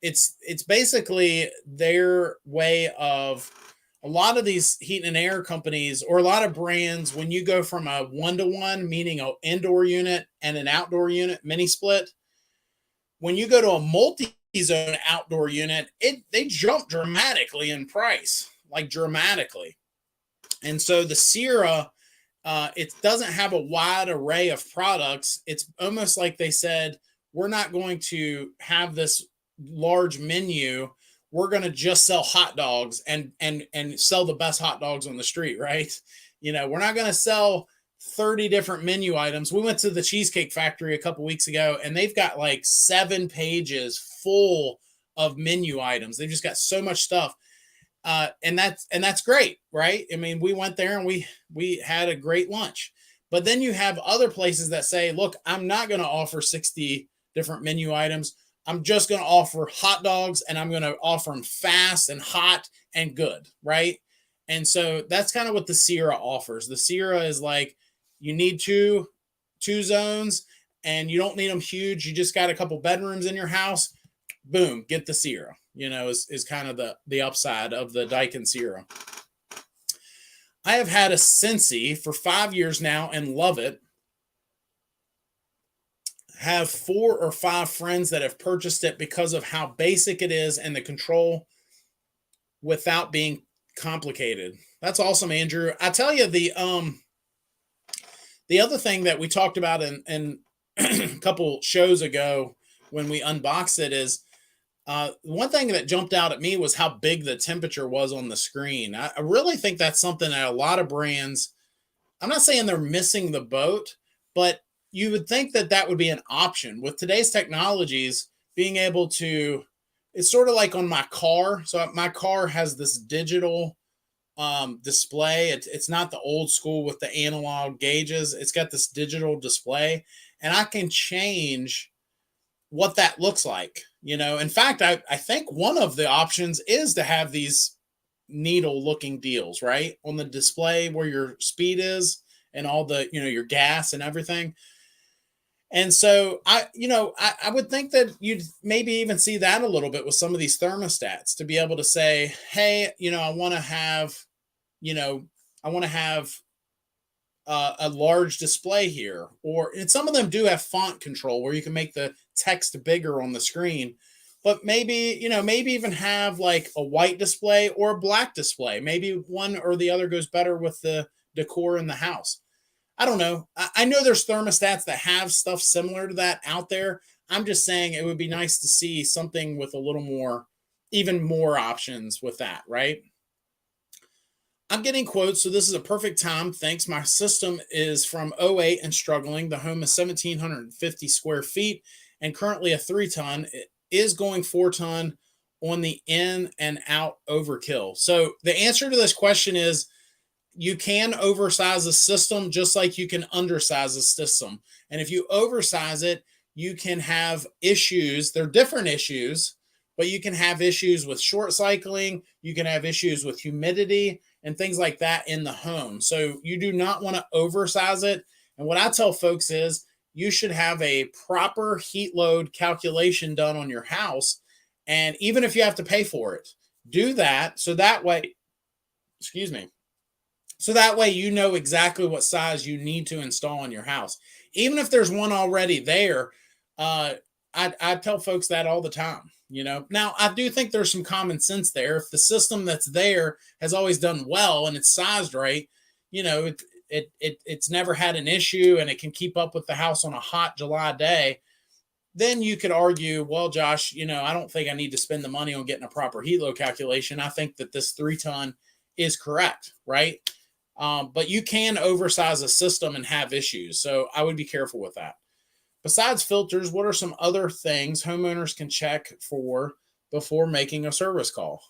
it's basically their way of a lot of these heat and air companies, or a lot of brands, when you go from a 1-to-1, meaning an indoor unit and an outdoor unit, mini split, when you go to a multi-zone outdoor unit, they jump dramatically in price, like dramatically. And so the SEER, it doesn't have a wide array of products. It's almost like they said, we're not going to have this large menu. We're going to just sell hot dogs and sell the best hot dogs on the street, right? We're not going to sell 30 different menu items. We went to the Cheesecake Factory a couple weeks ago, and they've got like 7 pages full of menu items. They've just got so much stuff. And that's great, right? I mean, we went there and we had a great lunch. But then you have other places that say, look, I'm not going to offer 60 different menu items. I'm just going to offer hot dogs, and I'm going to offer them fast and hot and good, right? And so that's kind of what the SEER offers. The SEER is like, you need two zones, and you don't need them huge. You just got a couple bedrooms in your house. Boom, get the SEER. Is kind of the upside of the Daikin SEER. I have had a Sensi for 5 years now and love it. Have 4 or 5 friends that have purchased it because of how basic it is and the control without being complicated. That's awesome, Andrew. I tell you, the other thing that we talked about in a couple shows ago when we unboxed it is one thing that jumped out at me was how big the temperature was on the screen. I really think that's something that a lot of brands, I'm not saying they're missing the boat, but you would think that that would be an option. With today's technologies, being able to, it's sort of like on my car. So my car has this digital display. It's not the old school with the analog gauges. It's got this digital display, and I can change what that looks like. In fact, I think one of the options is to have these needle looking deals right on the display where your speed is and all the, your gas and everything. And so I would think that you'd maybe even see that a little bit with some of these thermostats, to be able to say, hey, I want to have a large display here, and some of them do have font control where you can make the text bigger on the screen, but maybe even have like a white display or a black display. Maybe one or the other goes better with the decor in the house. I don't know. I know there's thermostats that have stuff similar to that out there. I'm just saying it would be nice to see something with a little more, even more options with that, right? I'm getting quotes, so this is a perfect time. Thanks. My system is from '08 and struggling. The home is 1,750 square feet and currently a 3 ton. It is going 4 ton on the in and out overkill. So the answer to this question is you can oversize a system just like you can undersize a system. And if you oversize it, you can have issues. They're different issues, but you can have issues with short cycling. You can have issues with humidity and things like that in the home. So you do not want to oversize it. And what I tell folks is you should have a proper heat load calculation done on your house. And even if you have to pay for it, do that. So that way, excuse me, so that way you know exactly what size you need to install in your house. Even if there's one already there, I tell folks that all the time. Now I do think there's some common sense there. If the system that's there has always done well and it's sized right, it's never had an issue and it can keep up with the house on a hot July day, then you could argue, well, Josh, I don't think I need to spend the money on getting a proper heat load calculation. I think that this 3 ton is correct, right? But you can oversize a system and have issues. So I would be careful with that. Besides filters, what are some other things homeowners can check for before making a service call?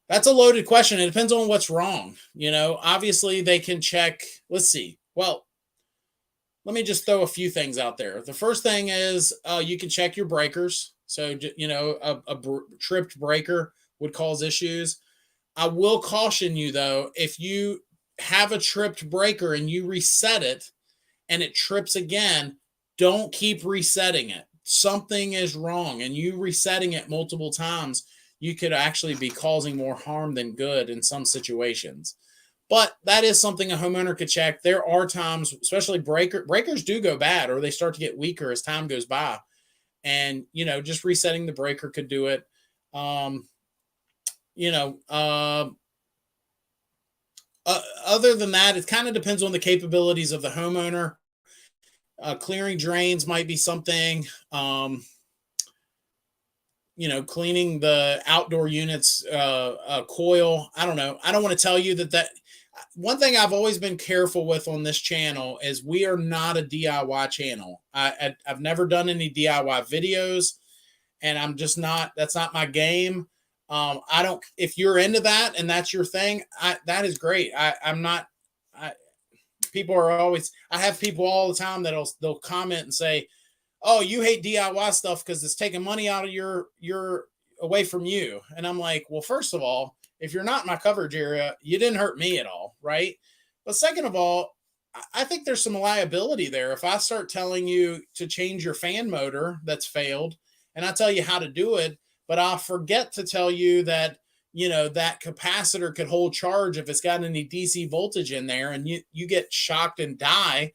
That's a loaded question. It depends on what's wrong. Obviously they can check. Let's see. Well, let me just throw a few things out there. The first thing is you can check your breakers. So, a tripped breaker would cause issues. I will caution you, though, if you have a tripped breaker and you reset it and it trips again, don't keep resetting it. Something is wrong, and you resetting it multiple times, you could actually be causing more harm than good in some situations. But that is something a homeowner could check. There are times, especially breakers do go bad or they start to get weaker as time goes by. And, just resetting the breaker could do it. Other than that, it kind of depends on the capabilities of the homeowner. Clearing drains might be something. Cleaning the outdoor units, coil. I don't know. I don't want to tell you that. One thing I've always been careful with on this channel is we are not a DIY channel. I've never done any DIY videos, and I'm just not. That's not my game. I don't. If you're into that and that's your thing, that is great. I'm not. People are always. I have people all the time they'll comment and say, "Oh, you hate DIY stuff because it's taking money out of your away from you." And I'm like, well, first of all, if you're not in my coverage area, you didn't hurt me at all, right? But second of all, I think there's some liability there. If I start telling you to change your fan motor that's failed, and I tell you how to do it, but I'll forget to tell you that, that capacitor could hold charge if it's got any DC voltage in there, and you get shocked and die,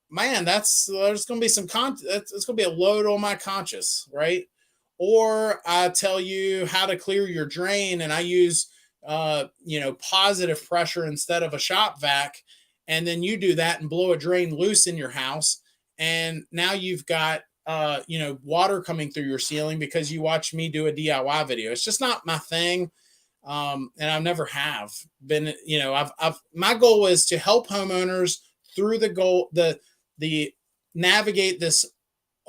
man, there's going to be some it's going to be a load on my conscience, right? Or I tell you how to clear your drain, and I use positive pressure instead of a shop vac, and then you do that and blow a drain loose in your house, and now you've got water coming through your ceiling because you watched me do a DIY video. It's just not my thing. And I never have been, my goal is to help homeowners through the navigate this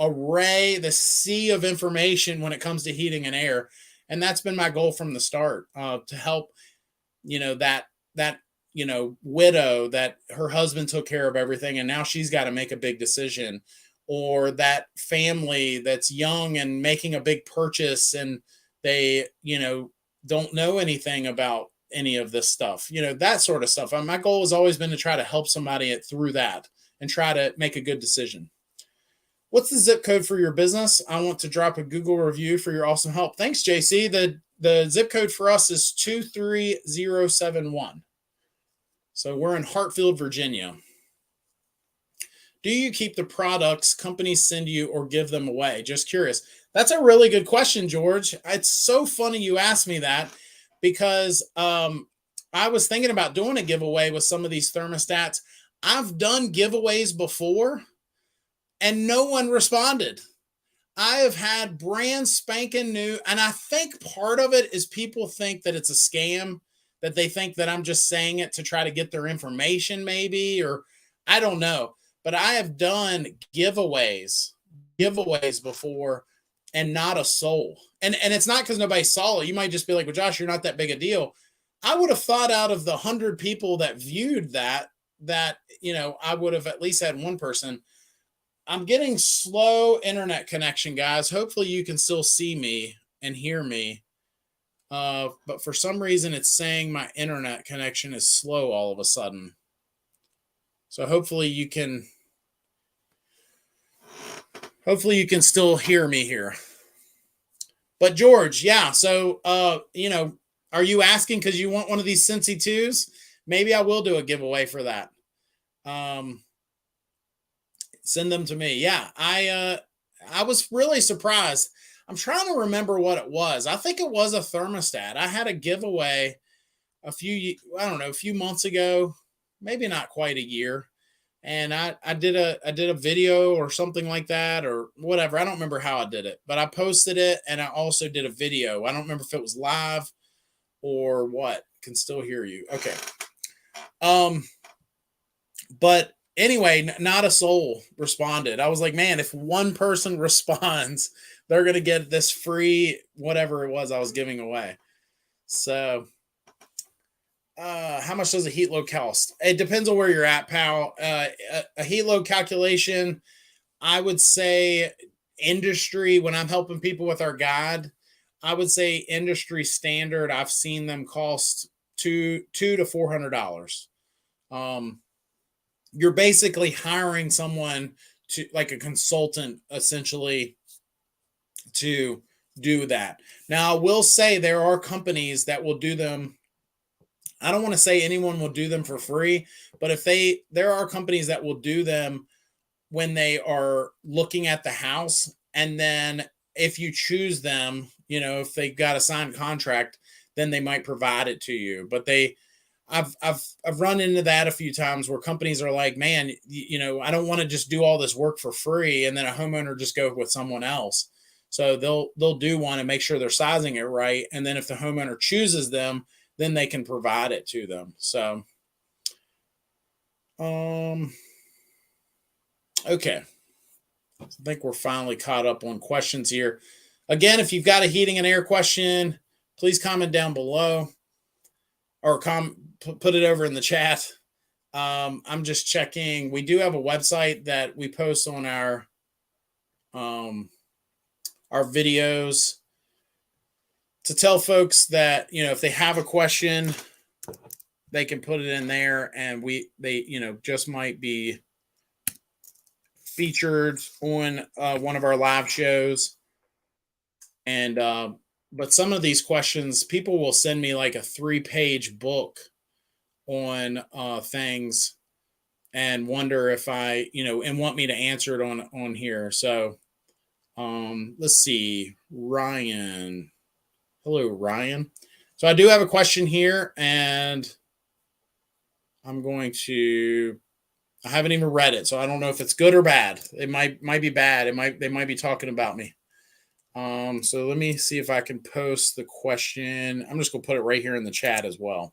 array, the sea of information when it comes to heating and air. And that's been my goal from the start, to help, that widow that her husband took care of everything, and now she's got to make a big decision, or that family that's young and making a big purchase and they, don't know anything about any of this stuff, that sort of stuff. My goal has always been to try to help somebody through that and try to make a good decision. What's the zip code for your business? I want to drop a Google review for your awesome help. Thanks, JC. The zip code for us is 23071. So we're in Hartfield, Virginia. Do you keep the products companies send you or give them away? Just curious. That's a really good question, George. It's so funny you asked me that, because I was thinking about doing a giveaway with some of these thermostats. I've done giveaways before and no one responded. I have had brand spanking new, and I think part of it is people think that it's a scam, that they think that I'm just saying it to try to get their information, maybe, or I don't know. But I have done giveaways before, and not a soul. And it's not because nobody saw it. You might just be like, well, Josh, you're not that big a deal. I would have thought out of the 100 people that viewed that, I would have at least had one person. I'm getting slow internet connection, guys. Hopefully you can still see me and hear me. But for some reason it's saying my internet connection is slow all of a sudden. So hopefully you can still hear me here. But George, yeah. So, are you asking because you want one of these Cincy 2s? Maybe I will do a giveaway for that. Send them to me. Yeah. I was really surprised. I'm trying to remember what it was. I think it was a thermostat. I had a giveaway a few months ago, maybe not quite a year. And I did a video or something like that, or whatever. I don't remember how I did it, but I posted it, and I also did a video. I don't remember if it was live or what. Can still hear you. Okay. But anyway, not a soul responded. I was like, man, if one person responds, they're going to get this free, whatever it was I was giving away. So, how much does a heat load cost? It depends on where you're at, pal. A heat load calculation, I would say industry, when I'm helping people with our guide, I would say industry standard, I've seen them cost $200 to $400. You're basically hiring someone to, like a consultant, essentially, to do that. Now, I will say there are companies that will do them. I don't want to say anyone will do them for free, but there are companies that will do them when they are looking at the house. And then if you choose them, if they've got a signed contract, then they might provide it to you. But I've run into that a few times where companies are like, man, I don't want to just do all this work for free, and then a homeowner just go with someone else. So they'll do one and make sure they're sizing it right. And then if the homeowner chooses them, then they can provide it to them. So, okay. I think we're finally caught up on questions here. Again, if you've got a heating and air question, please comment down below, or put it over in the chat. I'm just checking. We do have a website that we post on our videos to tell folks that, if they have a question, they can put it in there, and they just might be featured on one of our live shows. And but some of these questions, people will send me like a 3-page book on things, and wonder if I, and want me to answer it on here. So let's see, Ryan. Hello, Ryan. So I do have a question here, and I haven't even read it, so I don't know if it's good or bad. It might be bad. They might be talking about me. So let me see if I can post the question. I'm just going to put it right here in the chat as well.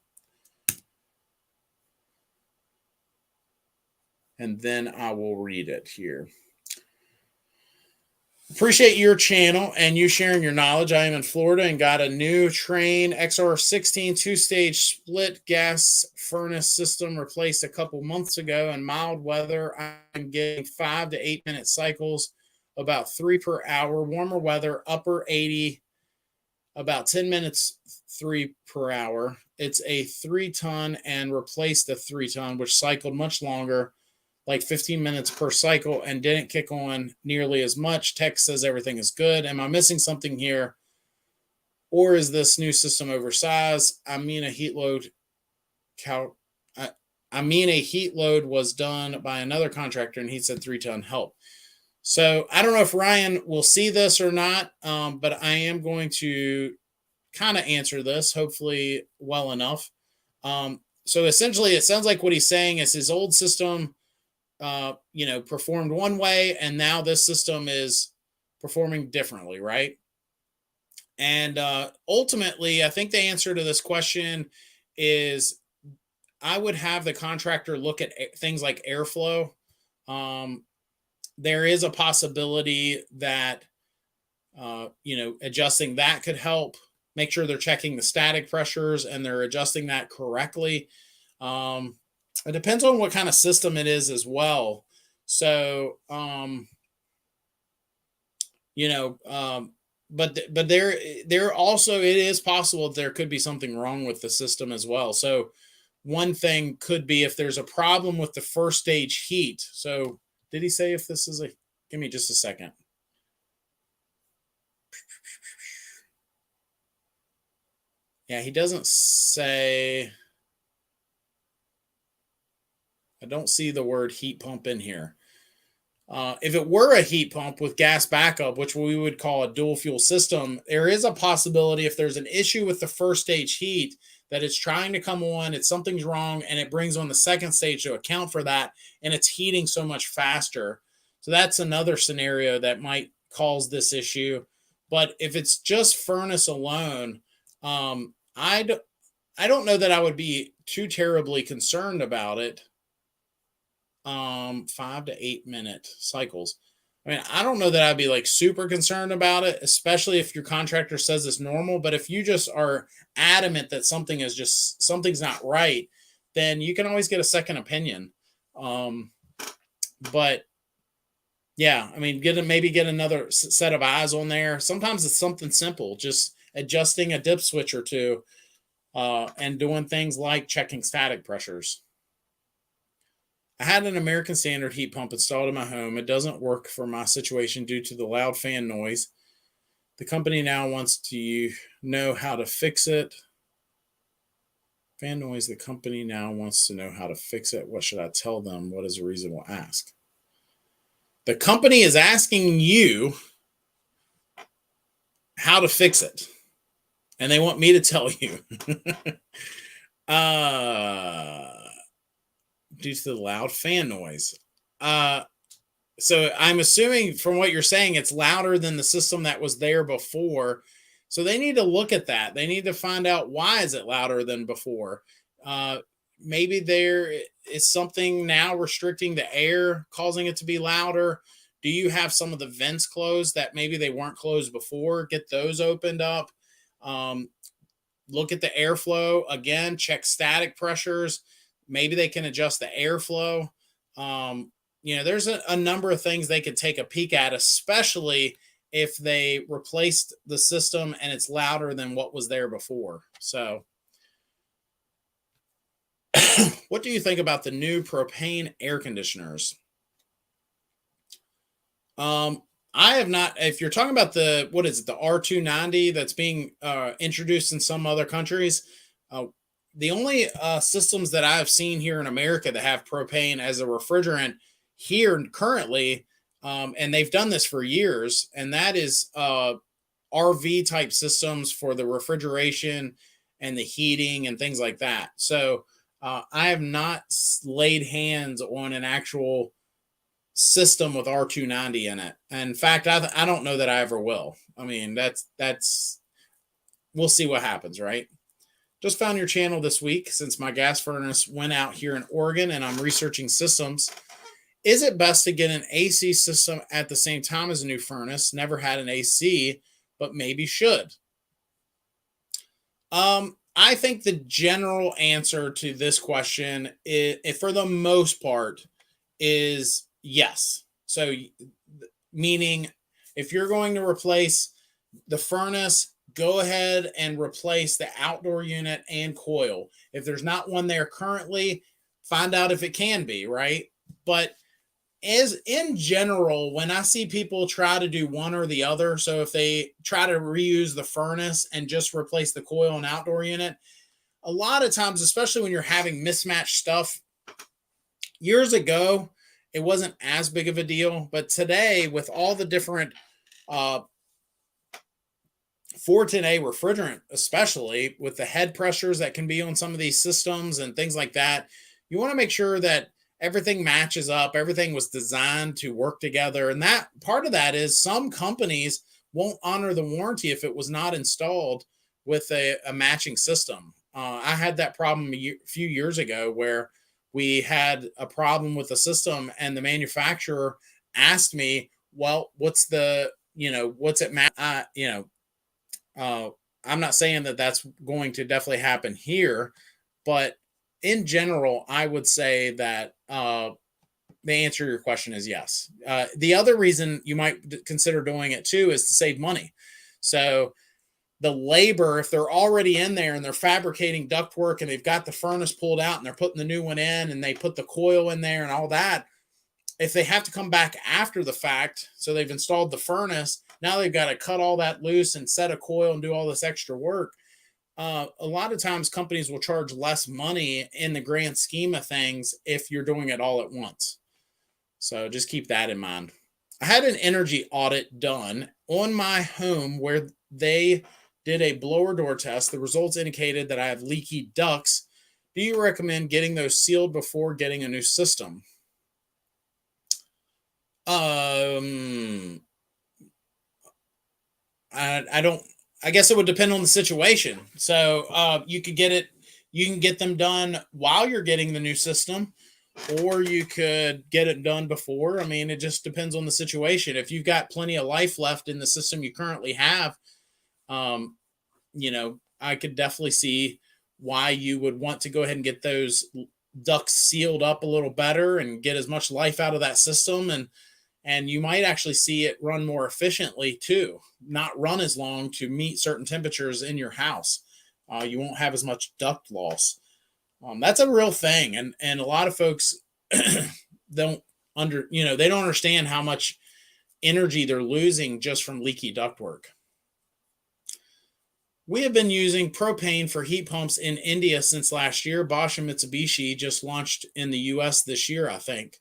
And then I will read it here. Appreciate your channel and you sharing your knowledge. I am in Florida and got a new Trane XR16 2-stage split gas furnace system replaced a couple months ago. In mild weather, I'm getting 5 to 8 minute cycles, about 3 per hour. Warmer weather, upper 80, about 10 minutes, 3 per hour. It's a 3-ton and replaced the 3-ton, which cycled much longer, like 15 minutes per cycle, and didn't kick on nearly as much. Tech says everything is good. Am I missing something here? Or is this new system oversized? I mean, a heat load was done by another contractor, and he said 3-ton help. So I don't know if Ryan will see this or not, but I am going to kind of answer this, hopefully well enough. So essentially, it sounds like what he's saying is his old system performed one way, and now this system is performing differently, right? And ultimately, I think the answer to this question is I would have the contractor look at things like airflow. There is a possibility that, adjusting that could help. Make sure they're checking the static pressures and they're adjusting that correctly. It depends on what kind of system it is as well. So, but there also, it is possible there could be something wrong with the system as well. So one thing could be if there's a problem with the first stage heat. So did he say if this is give me just a second. Yeah, he doesn't say. I don't see the word heat pump in here. If it were a heat pump with gas backup, which we would call a dual fuel system, there is a possibility if there's an issue with the first stage heat that it's trying to come on, something's wrong, and it brings on the second stage to account for that, and it's heating so much faster. So that's another scenario that might cause this issue. But if it's just furnace alone, I don't know that I would be too terribly concerned about it. 5 to 8 minute cycles. I mean, I don't know that I'd be like super concerned about it, especially if your contractor says it's normal. But if you just are adamant that something's not right, then you can always get a second opinion. But yeah, I mean, maybe get another set of eyes on there. Sometimes it's something simple, just adjusting a dip switch or two, and doing things like checking static pressures. I had an American Standard heat pump installed in my home. It doesn't work for my situation due to the loud fan noise. The company now wants to know how to fix it. Fan noise, the company now wants to know how to fix it. What should I tell them? What is a reasonable ask? The company is asking you how to fix it, and they want me to tell you. Due to the loud fan noise. So I'm assuming from what you're saying, it's louder than the system that was there before. So they need to look at that. They need to find out, why is it louder than before? Maybe there is something now restricting the air, causing it to be louder. Do you have some of the vents closed that maybe they weren't closed before? Get those opened up. Look at the airflow. Again, check static pressures. Maybe they can adjust the airflow. There's a number of things they could take a peek at, especially if they replaced the system and it's louder than what was there before. So what do you think about the new propane air conditioners? I have not. If you're talking about the R290 that's being introduced in some other countries, the only systems that I've seen here in America that have propane as a refrigerant here currently, and they've done this for years, and that is RV type systems for the refrigeration and the heating and things like that. So I have not laid hands on an actual system with R290 in it. In fact, I don't know that I ever will. I mean, that's we'll see what happens, right? Just found your channel this week since my gas furnace went out here in Oregon and I'm researching systems. Is it best to get an AC system at the same time as a new furnace? Never had an AC, but maybe should. I think the general answer to this question is, for the most part, is yes. So meaning if you're going to replace the furnace, go ahead and replace the outdoor unit and coil. If there's not one there currently, find out if it can be, right? But as in general, when I see people try to do one or the other, so if they try to reuse the furnace and just replace the coil and outdoor unit, a lot of times, especially when you're having mismatched stuff, years ago, it wasn't as big of a deal. But today, with all the different 410A refrigerant, especially with the head pressures that can be on some of these systems and things like that, you want to make sure that everything matches up. Everything was designed to work together. And that part of that is some companies won't honor the warranty if it was not installed with a matching system. I had that problem few years ago where we had a problem with the system, and the manufacturer asked me, "Well, what's it uh, I'm not saying that that's going to definitely happen here, but in general, I would say that the answer to your question is yes. The other reason you might consider doing it too is to save money. So the labor, if they're already in there and they're fabricating ductwork and they've got the furnace pulled out and they're putting the new one in and they put the coil in there and all that, if they have to come back after the fact, so they've installed the furnace, now they've got to cut all that loose and set a coil and do all this extra work. A lot of times companies will charge less money in the grand scheme of things if you're doing it all at once. So just keep that in mind. I had an energy audit done on my home where they did a blower door test. The results indicated that I have leaky ducts. Do you recommend getting those sealed before getting a new system? I don't, I guess it would depend on the situation. So you can get them done while you're getting the new system, or you could get it done before. I mean, it just depends on the situation. If you've got plenty of life left in the system you currently have, um, I could definitely see why you would want to go ahead and get those ducts sealed up a little better and get as much life out of that system. And you might actually see it run more efficiently too, not run as long to meet certain temperatures in your house. You won't have as much duct loss. That's a real thing, and a lot of folks don't they don't understand how much energy they're losing just from leaky ductwork. We have been using propane for heat pumps in India since last year. Bosch and Mitsubishi just launched in the US this year, I think.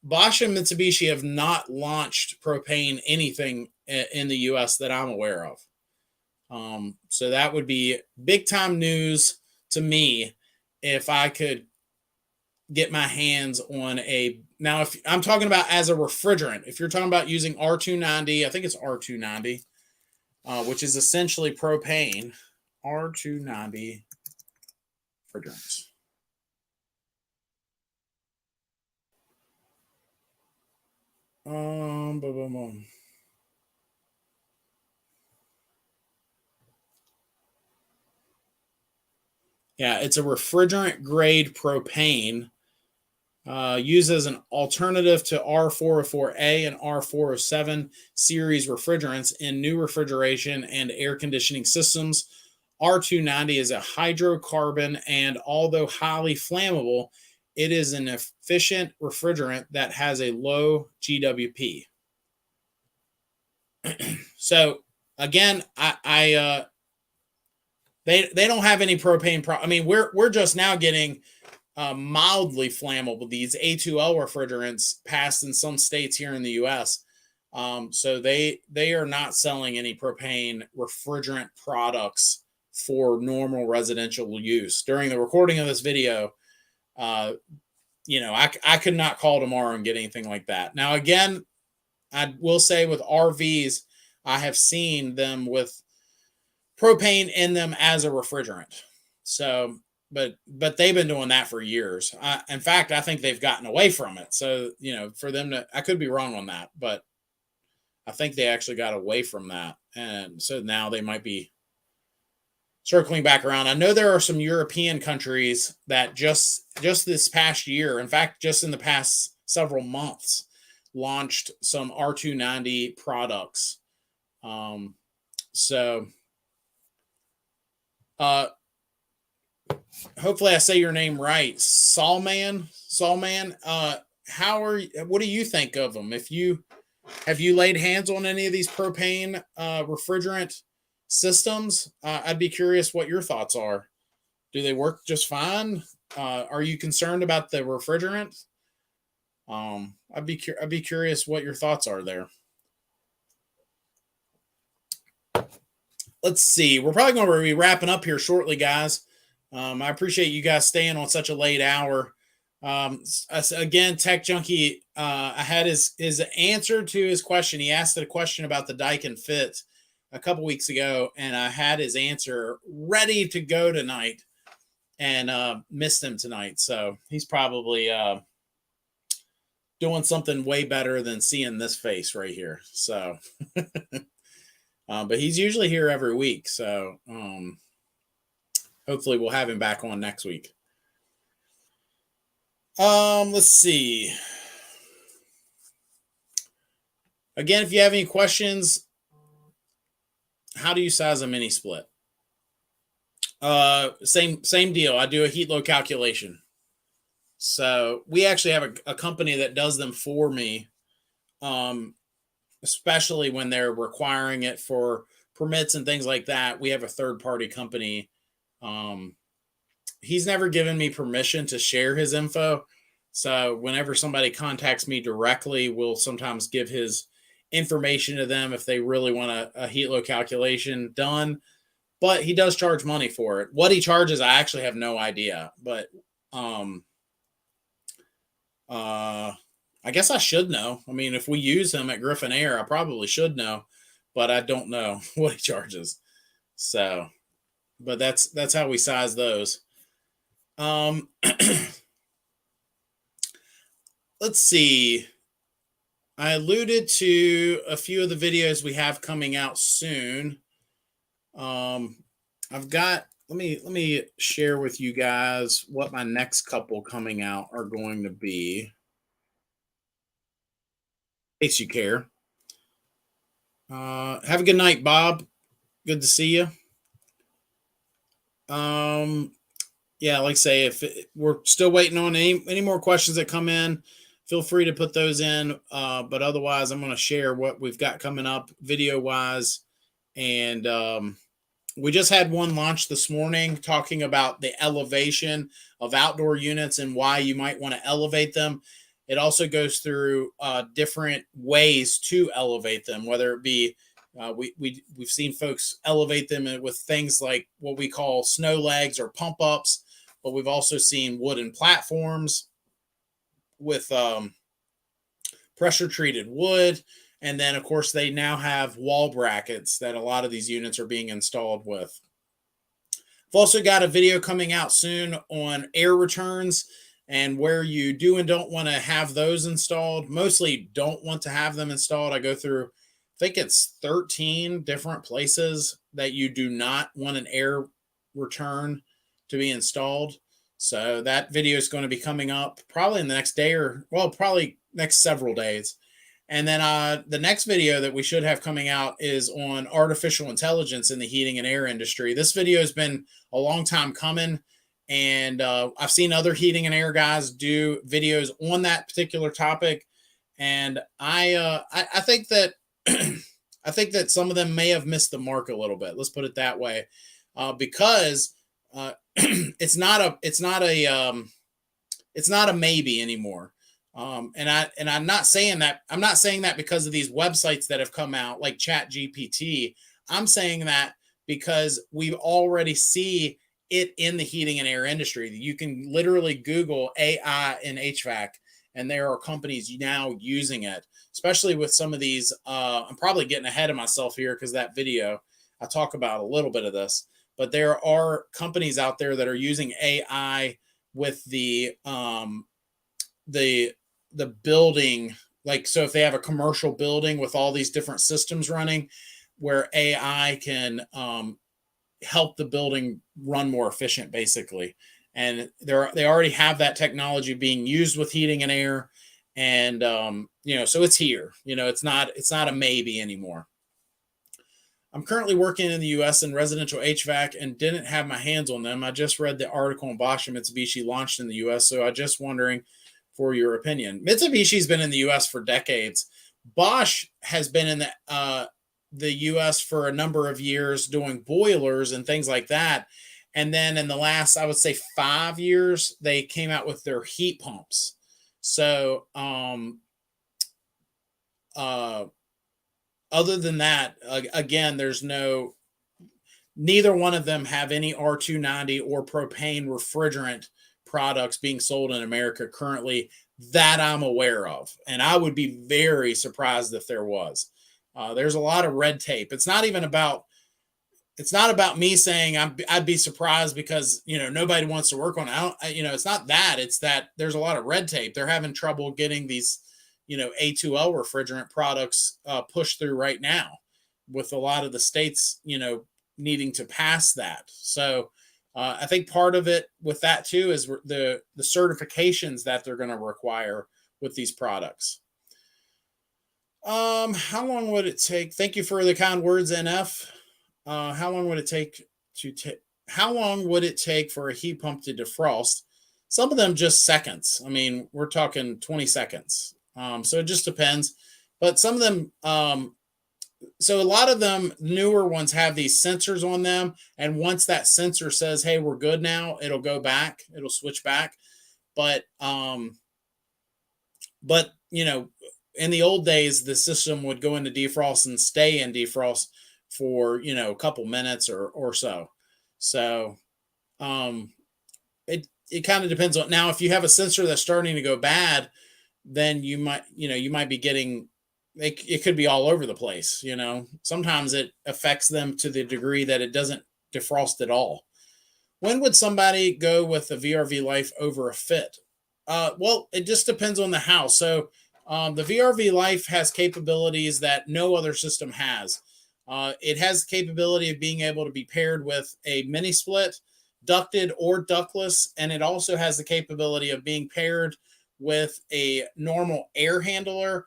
Bosch and Mitsubishi have not launched propane anything in the US that I'm aware of. So that would be big time news to me if I could get my hands on now, if I'm talking about as a refrigerant, if you're talking about using R290, I think it's R290, which is essentially propane, R290 refrigerants. Boom, boom, boom. Yeah, it's a refrigerant grade propane used as an alternative to R404A and R407 series refrigerants in new refrigeration and air conditioning systems. R290 is a hydrocarbon, and although highly flammable, it is an efficient refrigerant that has a low GWP. So again, they don't have any propane. I mean, we're just now getting mildly flammable, these A2L refrigerants passed in some states here in the U.S. So they are not selling any propane refrigerant products for normal residential use. During the recording of this video, I could not call tomorrow and get anything like that. Now, again, I will say with RVs, I have seen them with propane in them as a refrigerant. So, but they've been doing that for years. In fact, I think they've gotten away from it. So, for them to, I could be wrong on that, but I think they actually got away from that. And so now they might be circling back around. I know there are some European countries that just this past year, in fact, just in the past several months, launched some R290 products. Hopefully I say your name right. Salman, what do you think of them? Have you laid hands on any of these propane refrigerant systems? I'd be curious what your thoughts are. Do they work just fine? Are you concerned about the refrigerant? I'd be curious what your thoughts are there. Let's see. We're probably going to be wrapping up here shortly, guys. I appreciate you guys staying on such a late hour. Again, Tech Junkie, I had his answer to his question. He asked a question about the Daikin fit. a couple weeks ago, and I had his answer ready to go tonight, and missed him tonight. So he's probably doing something way better than seeing this face right here. So, but he's usually here every week. So hopefully we'll have him back on next week. Let's see. Again, if you have any questions, how do you size a mini split? Same deal. I do a heat load calculation. So we actually have a company that does them for me, especially when they're requiring it for permits and things like that. We have a third party company. He's never given me permission to share his info. So whenever somebody contacts me directly, we'll sometimes give his information to them if they really want a heat load calculation done. But he does charge money for it. What he charges, I actually have no idea. But I guess I should know. I mean, if we use him at Griffin Air, I probably should know, but I don't know what he charges. So, but that's how we size those. Let's see. I alluded to a few of the videos we have coming out soon. I've got, let me share with you guys what my next couple coming out are going to be, in case you care. Have a good night, Bob. Good to see you. Yeah, like I say, if we're still waiting on any more questions that come in, feel free to put those in. But otherwise, I'm going to share what we've got coming up video wise. And we just had one launch this morning talking about the elevation of outdoor units and why you might want to elevate them. It also goes through different ways to elevate them, whether it be we've seen folks elevate them with things like what we call snow legs or pump ups, but we've also seen wooden platforms with pressure treated wood. And then, of course, they now have wall brackets that a lot of these units are being installed with. I've also got a video coming out soon on air returns and where you do and don't want to have those installed. Mostly don't want to have them installed. I go through, I think it's 13 different places that you do not want an air return to be installed. So that video is going to be coming up probably in the next day probably next several days. And then the next video that we should have coming out is on artificial intelligence in the heating and air industry. This video has been a long time coming, and I've seen other heating and air guys do videos on that particular topic. And I think that I think that some of them may have missed the mark a little bit. Let's put it that way, because it's not a maybe anymore. And I'm not saying that. I'm not saying that because of these websites that have come out like ChatGPT. I'm saying that because we already see it in the heating and air industry. You can literally Google AI in HVAC, and there are companies now using it, especially with some of these. I'm probably getting ahead of myself here because that video I talk about a little bit of this, but there are companies out there that are using AI with the building, like, so if they have a commercial building with all these different systems running, where AI can help the building run more efficient, basically. And they already have that technology being used with heating and air, and so it's here. It's not a maybe anymore. I'm currently working in the U.S. in residential HVAC and didn't have my hands on them. I just read the article on Bosch and Mitsubishi launched in the U.S., so I'm just wondering for your opinion. Mitsubishi's been in the U.S. for decades. Bosch has been in the U.S. for a number of years doing boilers and things like that. And then in the last, I would say 5 years, they came out with their heat pumps. So other than that, again, neither one of them have any R290 or propane refrigerant products being sold in America currently that I'm aware of. And I would be very surprised if there was. There's a lot of red tape. It's not about me saying I'd be surprised because nobody wants to work on it. It's not that. It's that there's a lot of red tape. They're having trouble getting these A2L refrigerant products pushed through right now, with a lot of the states needing to pass that. So I think part of it with that too is the certifications that they're going to require with these products. How long would it take? Thank you for the kind words, NF. How long would it take how long would it take for a heat pump to defrost? Some of them just seconds. I mean, we're talking 20 seconds. So it just depends. But some of them, so a lot of them, newer ones, have these sensors on them. And once that sensor says, hey, we're good now, it'll go back, it'll switch back. But in the old days, the system would go into defrost and stay in defrost for a couple minutes or so. So it kind of depends on. Now, if you have a sensor that's starting to go bad, then you might be getting it could be all over the place. Sometimes it affects them to the degree that it doesn't defrost at all. When would somebody go with a VRV Life over a fit? Well, it just depends on the house. So the VRV Life has capabilities that no other system has. It has the capability of being able to be paired with a mini split, ducted or ductless, and it also has the capability of being paired with a normal air handler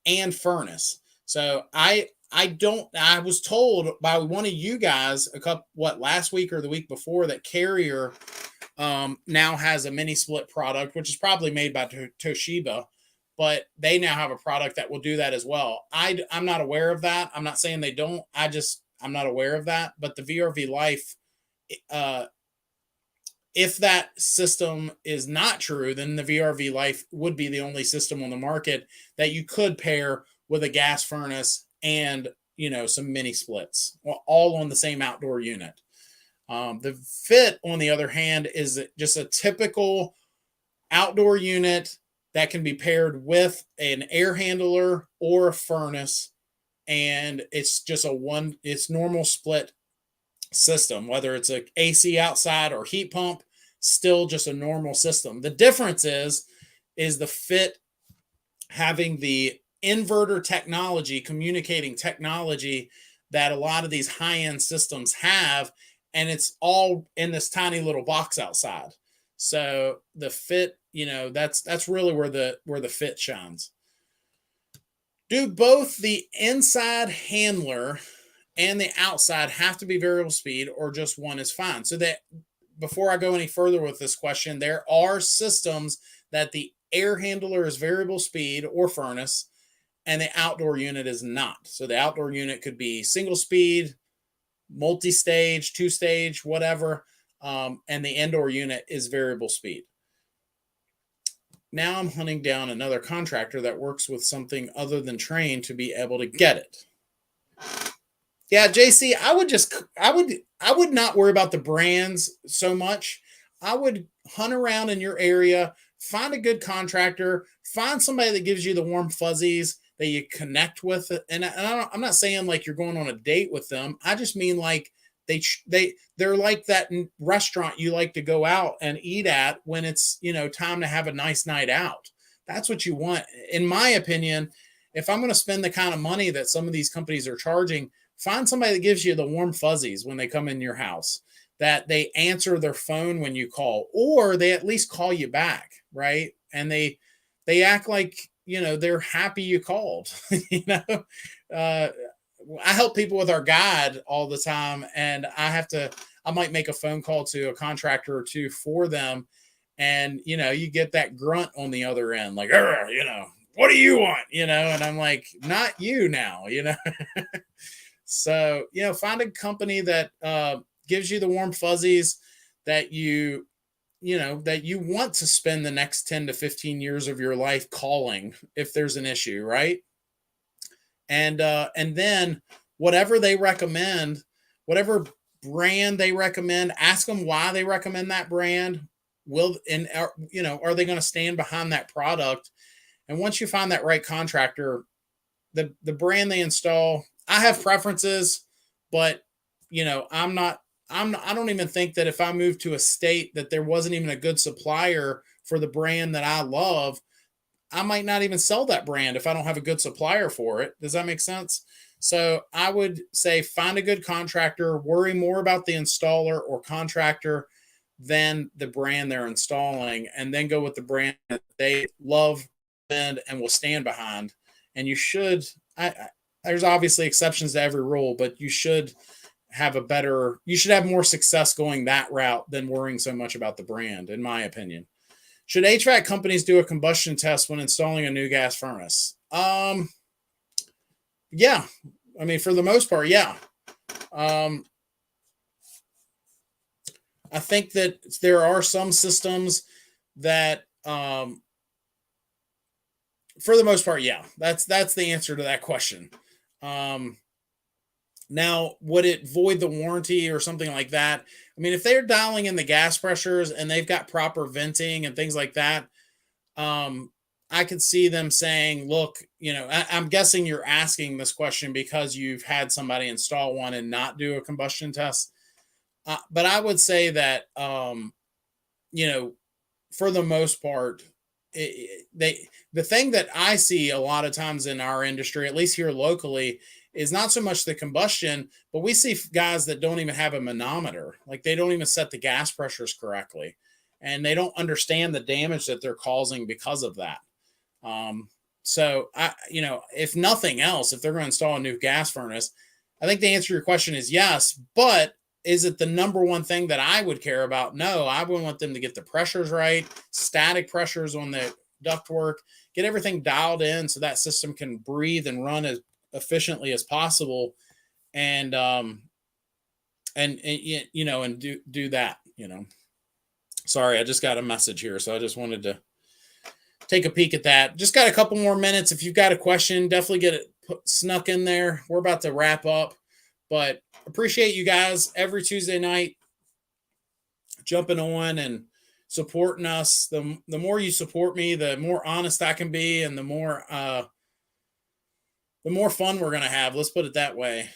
and furnace. So I was told by one of you guys last week or the week before that Carrier now has a mini split product, which is probably made by Toshiba, but they now have a product that will do that as well. I'm not aware of that. I'm not saying they don't. I'm not aware of that. But the VRV Life, if that system is not true, then the VRV Life would be the only system on the market that you could pair with a gas furnace and some mini splits, all on the same outdoor unit. The Fit, on the other hand, is just a typical outdoor unit that can be paired with an air handler or a furnace, and it's just it's normal split system, whether it's a AC outside or heat pump, still just a normal system. The difference is the Fit having the inverter technology, communicating technology that a lot of these high-end systems have, and it's all in this tiny little box outside. So the Fit, that's really where the Fit shines. Do both the inside handler and the outside have to be variable speed, or just one is fine? So that before I go any further with this question, there are systems that the air handler is variable speed or furnace, and the outdoor unit is not. So the outdoor unit could be single speed, multi-stage, two-stage, whatever, and the indoor unit is variable speed. Now I'm hunting down another contractor that works with something other than Trane to be able to get it. Yeah, JC, I would not worry about the brands so much. I would hunt around in your area, find a good contractor, find somebody that gives you the warm fuzzies that you connect with. And I'm not saying like you're going on a date with them. I just mean like they're like that restaurant you like to go out and eat at when it's, time to have a nice night out. That's what you want. In my opinion, if I'm going to spend the kind of money that some of these companies are charging, find somebody that gives you the warm fuzzies when they come in your house, that they answer their phone when you call, or they at least call you back, right? And they act like, they're happy you called. I help people with our guide all the time, and I might make a phone call to a contractor or two for them. And, you get that grunt on the other end, like, what do you want? And I'm like, not you now, So, find a company that gives you the warm fuzzies that you want to spend the next 10 to 15 years of your life calling if there's an issue, right? And then whatever they recommend, whatever brand they recommend, ask them why they recommend that brand. Are they going to stand behind that product? And once you find that right contractor, the brand they install, I have preferences, but I don't even think that if I moved to a state that there wasn't even a good supplier for the brand that I love, I might not even sell that brand if I don't have a good supplier for it. Does that make sense? So I would say find a good contractor, worry more about the installer or contractor than the brand they're installing, and then go with the brand that they love and will stand behind. And you should, there's obviously exceptions to every rule, but you should have more success going that route than worrying so much about the brand, in my opinion. Should HVAC companies do a combustion test when installing a new gas furnace? Yeah. I mean, for the most part, yeah. I think that there are some systems that, for the most part, yeah. That's the answer to that question. Now, would it void the warranty or something like that? I mean, if they're dialing in the gas pressures and they've got proper venting and things like that, I could see them saying, look, I'm guessing you're asking this question because you've had somebody install one and not do a combustion test. But I would say that, for the most part, the thing that I see a lot of times in our industry, at least here locally, is not so much the combustion, but we see guys that don't even have a manometer. Like they don't even set the gas pressures correctly, and they don't understand the damage that they're causing because of that. So if nothing else, if they're going to install a new gas furnace, I think the answer to your question is yes, but is it the number one thing that I would care about? No, I would want them to get the pressures right, static pressures on the ductwork, get everything dialed in so that system can breathe and run as efficiently as possible, and do that. Sorry, I just got a message here, so I just wanted to take a peek at that. Just got a couple more minutes. If you've got a question, definitely get it snuck in there. We're about to wrap up, but appreciate you guys every Tuesday night jumping on and supporting us. The more you support me, the more honest I can be, and the more fun we're gonna have. Let's put it that way.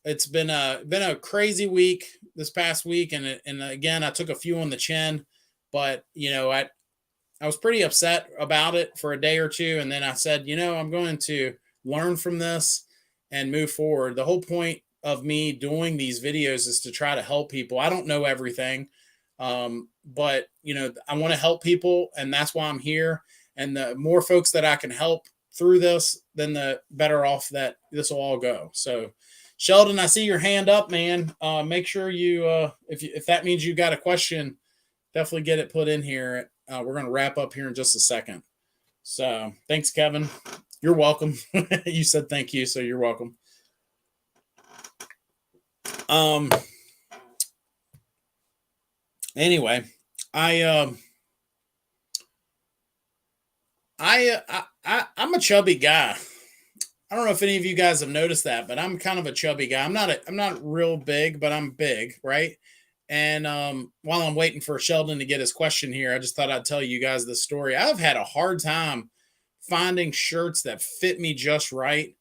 It's been a crazy week this past week, and again I took a few on the chin, but I was pretty upset about it for a day or two, and then I said, I'm going to learn from this and move forward. The whole point of me doing these videos is to try to help people. I don't know everything, but I want to help people, and that's why I'm here. And the more folks that I can help through this, then the better off that this will all go. So, Sheldon, I see your hand up, man. Make sure you, if that means you got a question, definitely get it put in here. We're going to wrap up here in just a second. So, thanks, Kevin. You're welcome. You said thank you, so you're welcome. Anyway, I'm a chubby guy. I don't know if any of you guys have noticed that, but I'm kind of a chubby guy. I'm not real big, but I'm big, right? And while I'm waiting for Sheldon to get his question here, I just thought I'd tell you guys this story. I've had a hard time finding shirts that fit me just right.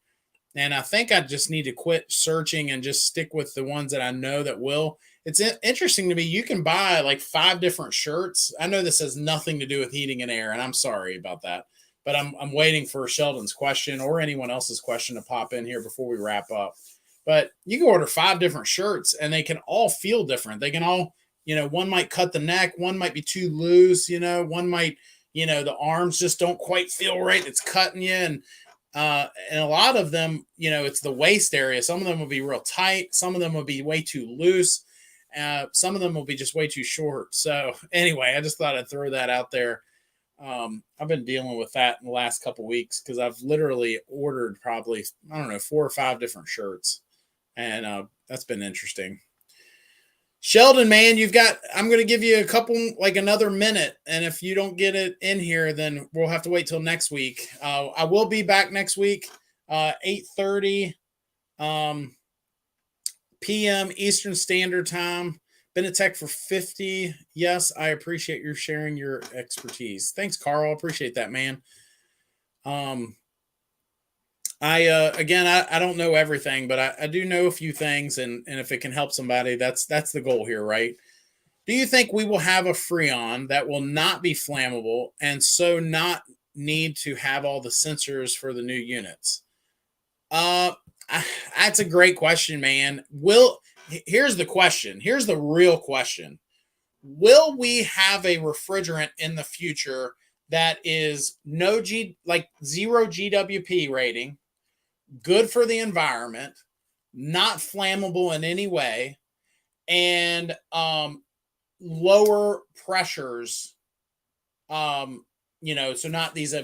And I think I just need to quit searching and just stick with the ones that I know that will. It's interesting to me. You can buy like 5 different shirts. I know this has nothing to do with heating and air, and I'm sorry about that. But I'm waiting for Sheldon's question or anyone else's question to pop in here before we wrap up. But you can order 5 different shirts, and they can all feel different. They can all, one might cut the neck, one might be too loose, one might, the arms just don't quite feel right. It's cutting you. And a lot of them, it's the waist area. Some of them will be real tight. Some of them will be way too loose. Some of them will be just way too short. So anyway, I just thought I'd throw that out there. I've been dealing with that in the last couple of weeks because I've literally ordered probably, 4 or 5 different shirts. And that's been interesting. Sheldon, man, I'm going to give you another minute. And if you don't get it in here, then we'll have to wait till next week. I will be back next week, 8:30 p.m. Eastern Standard Time. Been a tech for 50. Yes, I appreciate your sharing your expertise. Thanks, Carl. Appreciate that, man. Again, I don't know everything, but I do know a few things, and if it can help somebody, that's the goal here, right? Do you think we will have a Freon that will not be flammable and so not need to have all the sensors for the new units? Uh, that's a great question, man. Here's the question. Here's the real question. Will we have a refrigerant in the future that is no G, like zero GWP rating, good for the environment, not flammable in any way, and lower pressures, so not these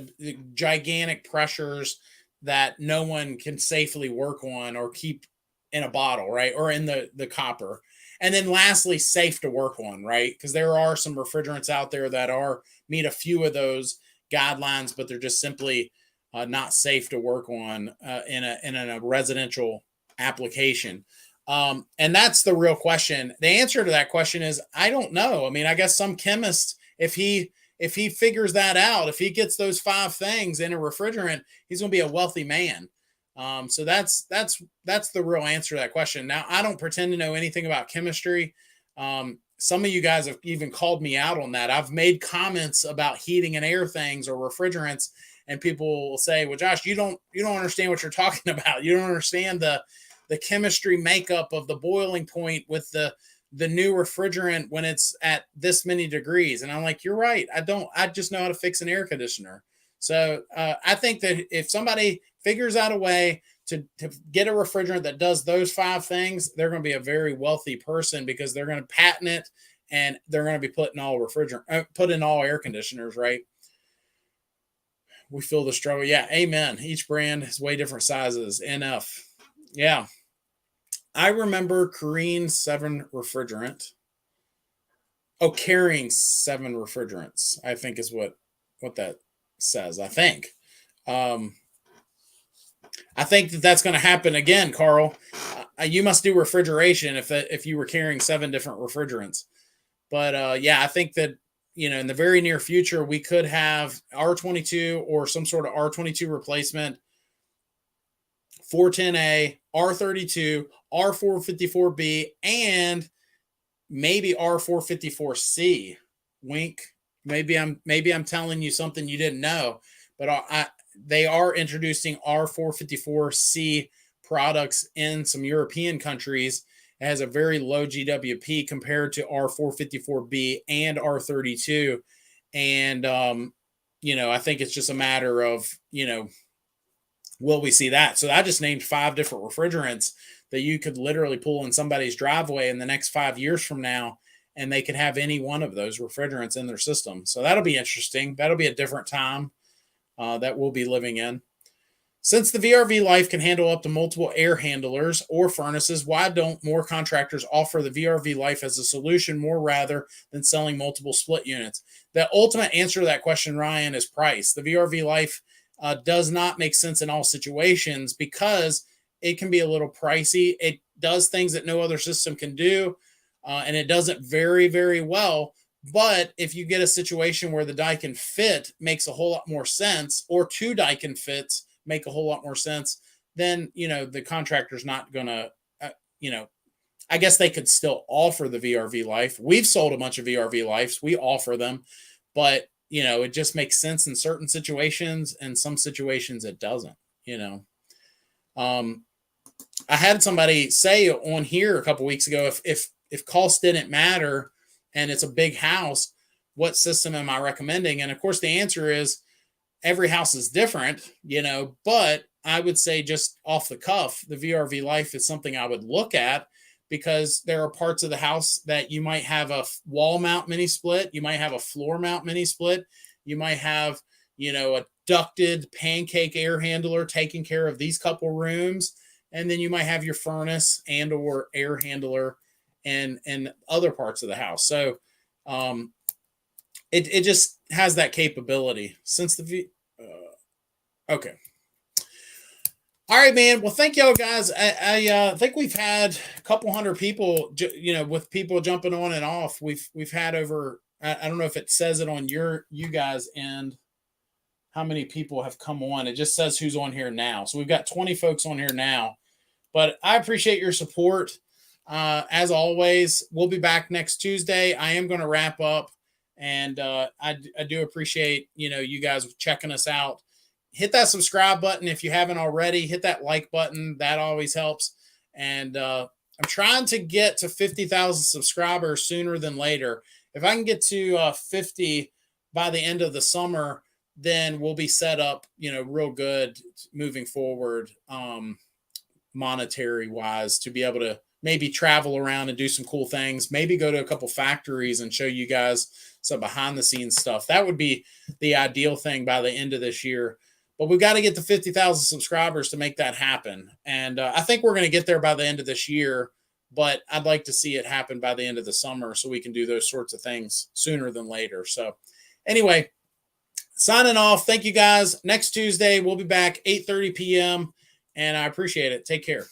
gigantic pressures that no one can safely work on or keep in a bottle, right? Or in the copper. And then lastly, safe to work on, right? Because there are some refrigerants out there that are meet a few of those guidelines, but they're just simply not safe to work on in a residential application. And that's the real question. The answer to that question is I don't know. I mean, I guess some chemist, if he figures that out, if he gets those 5 things in a refrigerant, he's going to be a wealthy man. So that's the real answer to that question. Now, I don't pretend to know anything about chemistry. Some of you guys have even called me out on that. I've made comments about heating and air things or refrigerants, and people will say, "Well, Josh, you don't understand what you're talking about. You don't understand the chemistry makeup of the boiling point with the new refrigerant when it's at this many degrees." And I'm like, you're right. I just know how to fix an air conditioner. So I think that if somebody figures out a way to get a refrigerant that does those 5 things, they're going to be a very wealthy person because they're going to patent it and they're going to be put in all air conditioners, right? We feel the struggle. Yeah. Amen. Each brand has way different sizes. NF. Yeah. I remember carrying 7 refrigerant. Oh, carrying 7 refrigerants, I think is what that says. I think that's going to happen again, Carl. You must do refrigeration if you were carrying 7 different refrigerants. But yeah, I think that in the very near future we could have R22 or some sort of R22 replacement, 410A, R32, R454B, and maybe R454C. Wink. Maybe I'm telling you something you didn't know, but they are introducing R454C products in some European countries. It has a very low GWP compared to R454B and R32. And, I think it's just a matter of, will we see that? So I just named 5 different refrigerants that you could literally pull in somebody's driveway in the next 5 years from now, and they could have any one of those refrigerants in their system. So that'll be interesting. That'll be a different time that we'll be living in. Since the VRV Life can handle up to multiple air handlers or furnaces, why don't more contractors offer the VRV Life as a solution more rather than selling multiple split units? The ultimate answer to that question, Ryan, is price. The VRV Life does not make sense in all situations because it can be a little pricey. It does things that no other system can do, and it does it very, very well. But if you get a situation where the Daikin fit makes a whole lot more sense, or 2 Daikin fits make a whole lot more sense, then, the contractor's not going to, I guess they could still offer the VRV Life. We've sold a bunch of VRV Lifes. We offer them, but, it just makes sense in certain situations, and some situations it doesn't, I had somebody say on here a couple weeks ago, if cost didn't matter and it's a big house, what system am I recommending? And of course, the answer is every house is different, but I would say just off the cuff, the VRV Life is something I would look at because there are parts of the house that you might have a wall mount mini split. You might have a floor mount mini split. You might have, a ducted pancake air handler taking care of these couple rooms. And then you might have your furnace and or air handler and other parts of the house. So it just has that capability since okay. All right, man. Well, thank y'all guys. I think we've had a couple hundred people, with people jumping on and off. We've had over, I don't know if it says it on you guys end. how many people have come on. It just says who's on here now. So we've got 20 folks on here now. But I appreciate your support. As always, we'll be back next Tuesday. I am going to wrap up, and I do appreciate you guys checking us out. Hit that subscribe button if you haven't already. Hit that like button. That always helps. And I'm trying to get to 50,000 subscribers sooner than later. If I can get to 50 by the end of the summer, then we'll be set up, real good moving forward, monetary wise, to be able to maybe travel around and do some cool things, maybe go to a couple factories and show you guys some behind the scenes stuff. That would be the ideal thing by the end of this year. But we've got to get to 50,000 subscribers to make that happen. And I think we're going to get there by the end of this year, but I'd like to see it happen by the end of the summer so we can do those sorts of things sooner than later. So anyway, signing off. Thank you guys. Next Tuesday, we'll be back 8:30 p.m. And I appreciate it. Take care.